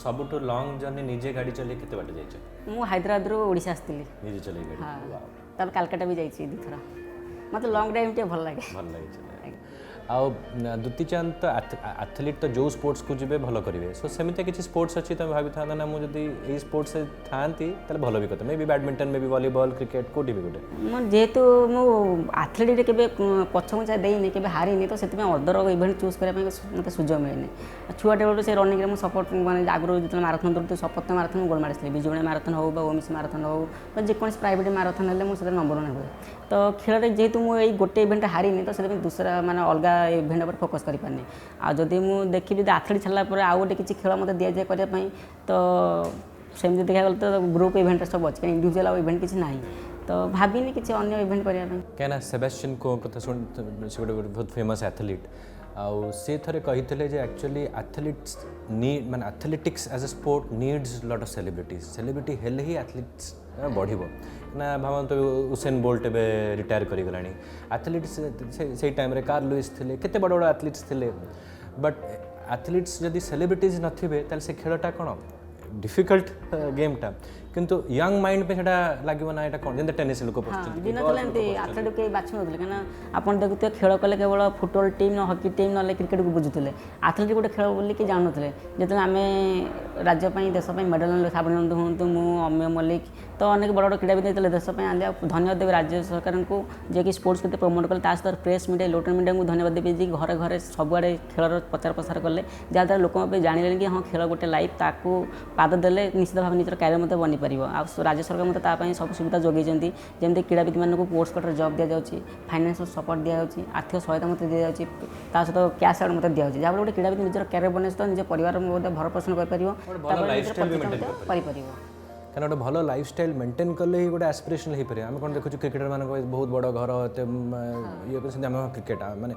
सब लंग जर्नी निजे गाड़ी चले केते बाटे जाइछ मु हैदराबाद रू ओडिशा आसती निजे चले गाड़ी हाँ तब कलकत्ता भी जाइए 2 थर मतलब लंग ड्राइव टे भल लगे आउ दुती चांद तो एथलीट तो जो स्पोर्ट्स को जी भल करेंगे सो सेमती किसी स्पोर्ट्स अच्छी तुम भाई था ना मुझे स्पोर्ट्स से था भल भी करते मे भी बैडमिंटन मे भी वॉलीबॉल क्रिकेट कोटी भी गोटे जेहेतु मु एथलीट के पछमुचा देनी के हारिनी तो से अदर इवेंट चूज करने मतलब सुजोग मिले छुआटे बेलू से रनिंग में सपोर्ट मैंने आगुरी जो माराथन दौड़ सपत माराथन गोल्ड मेडल विजुणी माराथन हो ओमिस माराथन हो जेको प्राइवेट माराथन है मुझे नंबर 1 हुए तो खेल जेहेतु मुझे गोटे इवेंट हारिनी तो से दूसरा माने अलग इवेंट पर फोकस कर पारनी आदि मुझे देखी एथलीट छाड़ापर आउ गोटे किसी खेल मत दि जाए करने तो सेमती देखा गले तो ग्रुप इवेंट सब अच्छे इंडिविजुअल इवेंट किसी ना तो भाविनी किसी अन्य इवेंट करने क्या सेबेस्टियन को कथा सुन से गोटे बहुत फेमस एथलीट आउ सी थे कही जे एक्चुअली एथलीट्स नीड माने athletics as a sport needs lot of celebrity हेले ही एथलीट्स बढ़िबो ना भावନ୍ତୁ उसेन बोल्ट ଏବେ रिटायर करिगलानी एथलीट्स से टाइम रे कार्ल लुइस थिले केते बड़ बड़ एथलीट्स थिले बट एथलीट्स जदि सेलिब्रिटीज नथिबे ताल से खेलटा कौन डिफिकल्ट गेमटा किंतु यंग माइंड पे सेटा लागो ना एटा कोन जेंते टेनिस लोक पछुंती दिन थला एमती एथलीट के बाछु नथले कना आपण देखुते खेल कले केवल फुटबॉल टीम न हॉकी टीम न क्रिकेट को बुझुतले एथलीट गोटे खेल बोली कि जानु नथले जेतले आमे राज्य पई देश पई मेडल न साबनंद हुंतु मु अम्य मलिक तो अनेक बड़ बड़ क्रीड़ाविद होते देश पई आले धन्यवाद देबे राज्य सरकार को जे कि स्पोर्ट्स के प्रमोट कले ता sir press media electronic media को धन्यवाद देबे जे घरे घरे सबुआडे खेलर प्रचार प्रसार कले जहाँ द्वारा लोक जानिले कि हाँ खेल गोटे लाइफ ताकू पाद देले निश्चित भाव निजर कैरियर मते बनी परिबो आ राज्य सरकार मते ता पई सब सुविधा जोगै जंती जेमते क्रीड़ाविद मानक पोस्ट कटर जॉब दिया जाउची फाइनेंशियल सपोर्ट दिया जाउची आर्थिक सहायता मते दिया जाउची ता सहित कैश आउट मते दिया जाउची जहाँ गोटे क्रीड़ाविद निजर कैरियर बने तो निज परिवार मते भर पोषण कर परिबो भलो लाइफस्टाइल भी मेंटेन करि परिबो कारण गोटे भल लाइफस्टाइल मेंटेन कले ही गोटे एस्पिरेशन हो पारे आम कौन देखु क्रिकेटर मान बहुत बड़ घर ये क्रिकेट माने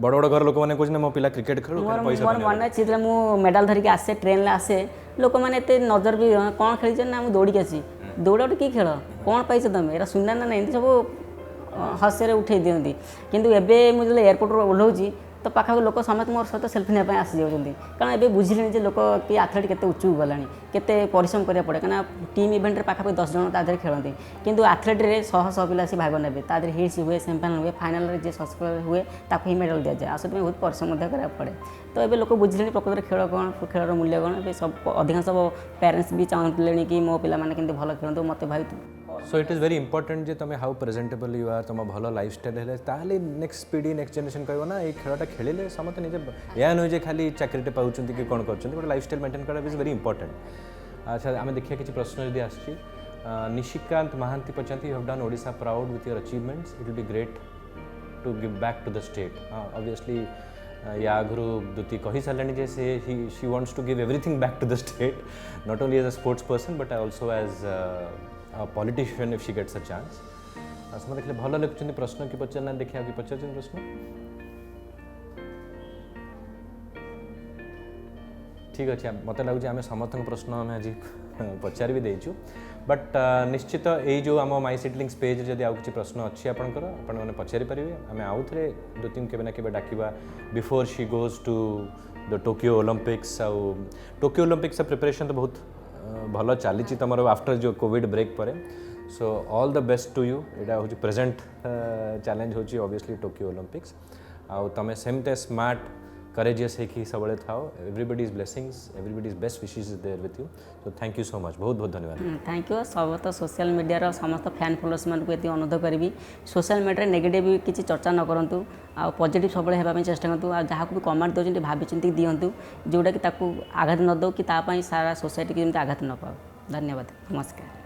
बड़ बड़ घर लोक मैंने कहते मो पिला क्रिकेट खेल पैसा मोर मन अच्छी मु मेडल धरिक आसे ट्रेन आसे लोक मैंने एत नजर भी कौन खेल ना दौड़ी आसी दौड़ गोटे कि खेल कौन पाइछ तुम एरा सुना ना नहीं सब हस्य उठे दिखती कितु एवं मुझे एयरपोर्ट ओह्लाऊँ तो पाखा लोक समस्त मोर सहित सेल्फी नापी आसी जाऊँगी कारण एवं बुझिले जे लोक कि एथलीट केते उच्चू गला केते परिश्रम करा पड़े कहीं टीम इवेंट में पाखापाखि 10 जन तादेह खेलती किंतु एथलीट रे शह शह पिला से भाग ने तादेह हिट्स हुए सेमीफाइनल हुए फाइनाल जे सक्सेसफुल हुए ताकू ही मेडल दि जाए आ सब बहुत परिश्रम करा पड़े तो ये लोक बुझिले प्रकृत खेल कौन खेलर मूल्य कौन ए सब अधिकांश पेरेंट्स भी चाहते कि मो पिला माने केमती भल खेलते मत भाई so it is very important जे तुम हाउ प्रेजेंटेबल यू आर तुम भल लाइफस्टाइल है ताहले नेक्स्ट पीढ़ी नेक्स्ट जनरेशन कहबो ना ये खेलटा खेलिले समस्त निजे या नुहे जे खाली चाकरीटे पाउछंती कि कोन करछंती गोटे लाइफस्टाइल मेंटेन करा इज वेरी इंपोर्टेंट अच्छा आम देखिए किसी प्रश्न यदि आसी निशिकांत महांती पचांती you have done Odisha proud with your achievements it will be great to give back to the state obviously या आगु दुति कही सारे जे she wants to give everything back to the state not only as a sports person but also as a politician if she gets a chance समझ देखले भल लिखुଛନ୍ତି प्रश्न कि पचारना देखिया कि पचारछन प्रश्न ठीक अच्छे मत लगुच आम समस्त प्रश्न आम आज पचार भी देचु बट निश्चित यही जो आम माई सिटलिंग्स पेज जब आउ कि प्रश्न अच्छी आपंकर आपने पचारि पारे आम आउ थे दो तीन के ना डाकिबा before she goes to the Tokyo Olympics आउ टोकियो ओलंपिक्स प्रिपरेशन तो बहुत भल चली तुम आफ्टर जो कोविड ब्रेक पर so all the best to you यहाँ हूँ प्रेजेंट चैलेंज होची ऑब्वियसली टोकियो ओलंपिक्स आउ तुम सेमते स्मार्ट करेजियस है कि सब था everybody's blessings everybody's best wishes is there with you so thank you so much बहुत बहुत धन्यवाद थैंक यू सब तो सोशल मीडिया समस्त फैन फॉलोअर्स मान को ये अनुरोध करी सोशल मीडिया नेगेटिव किसी चर्चा न करूँ आ पॉजिटिव सब चेष्टा करूँ जहाँ को भी कमेंट दौरान भावी चिंतित दिंतु जोटा कि आघात न दो कि सारा सोसाइटी की आघात न पाओ धन्यवाद नमस्कार।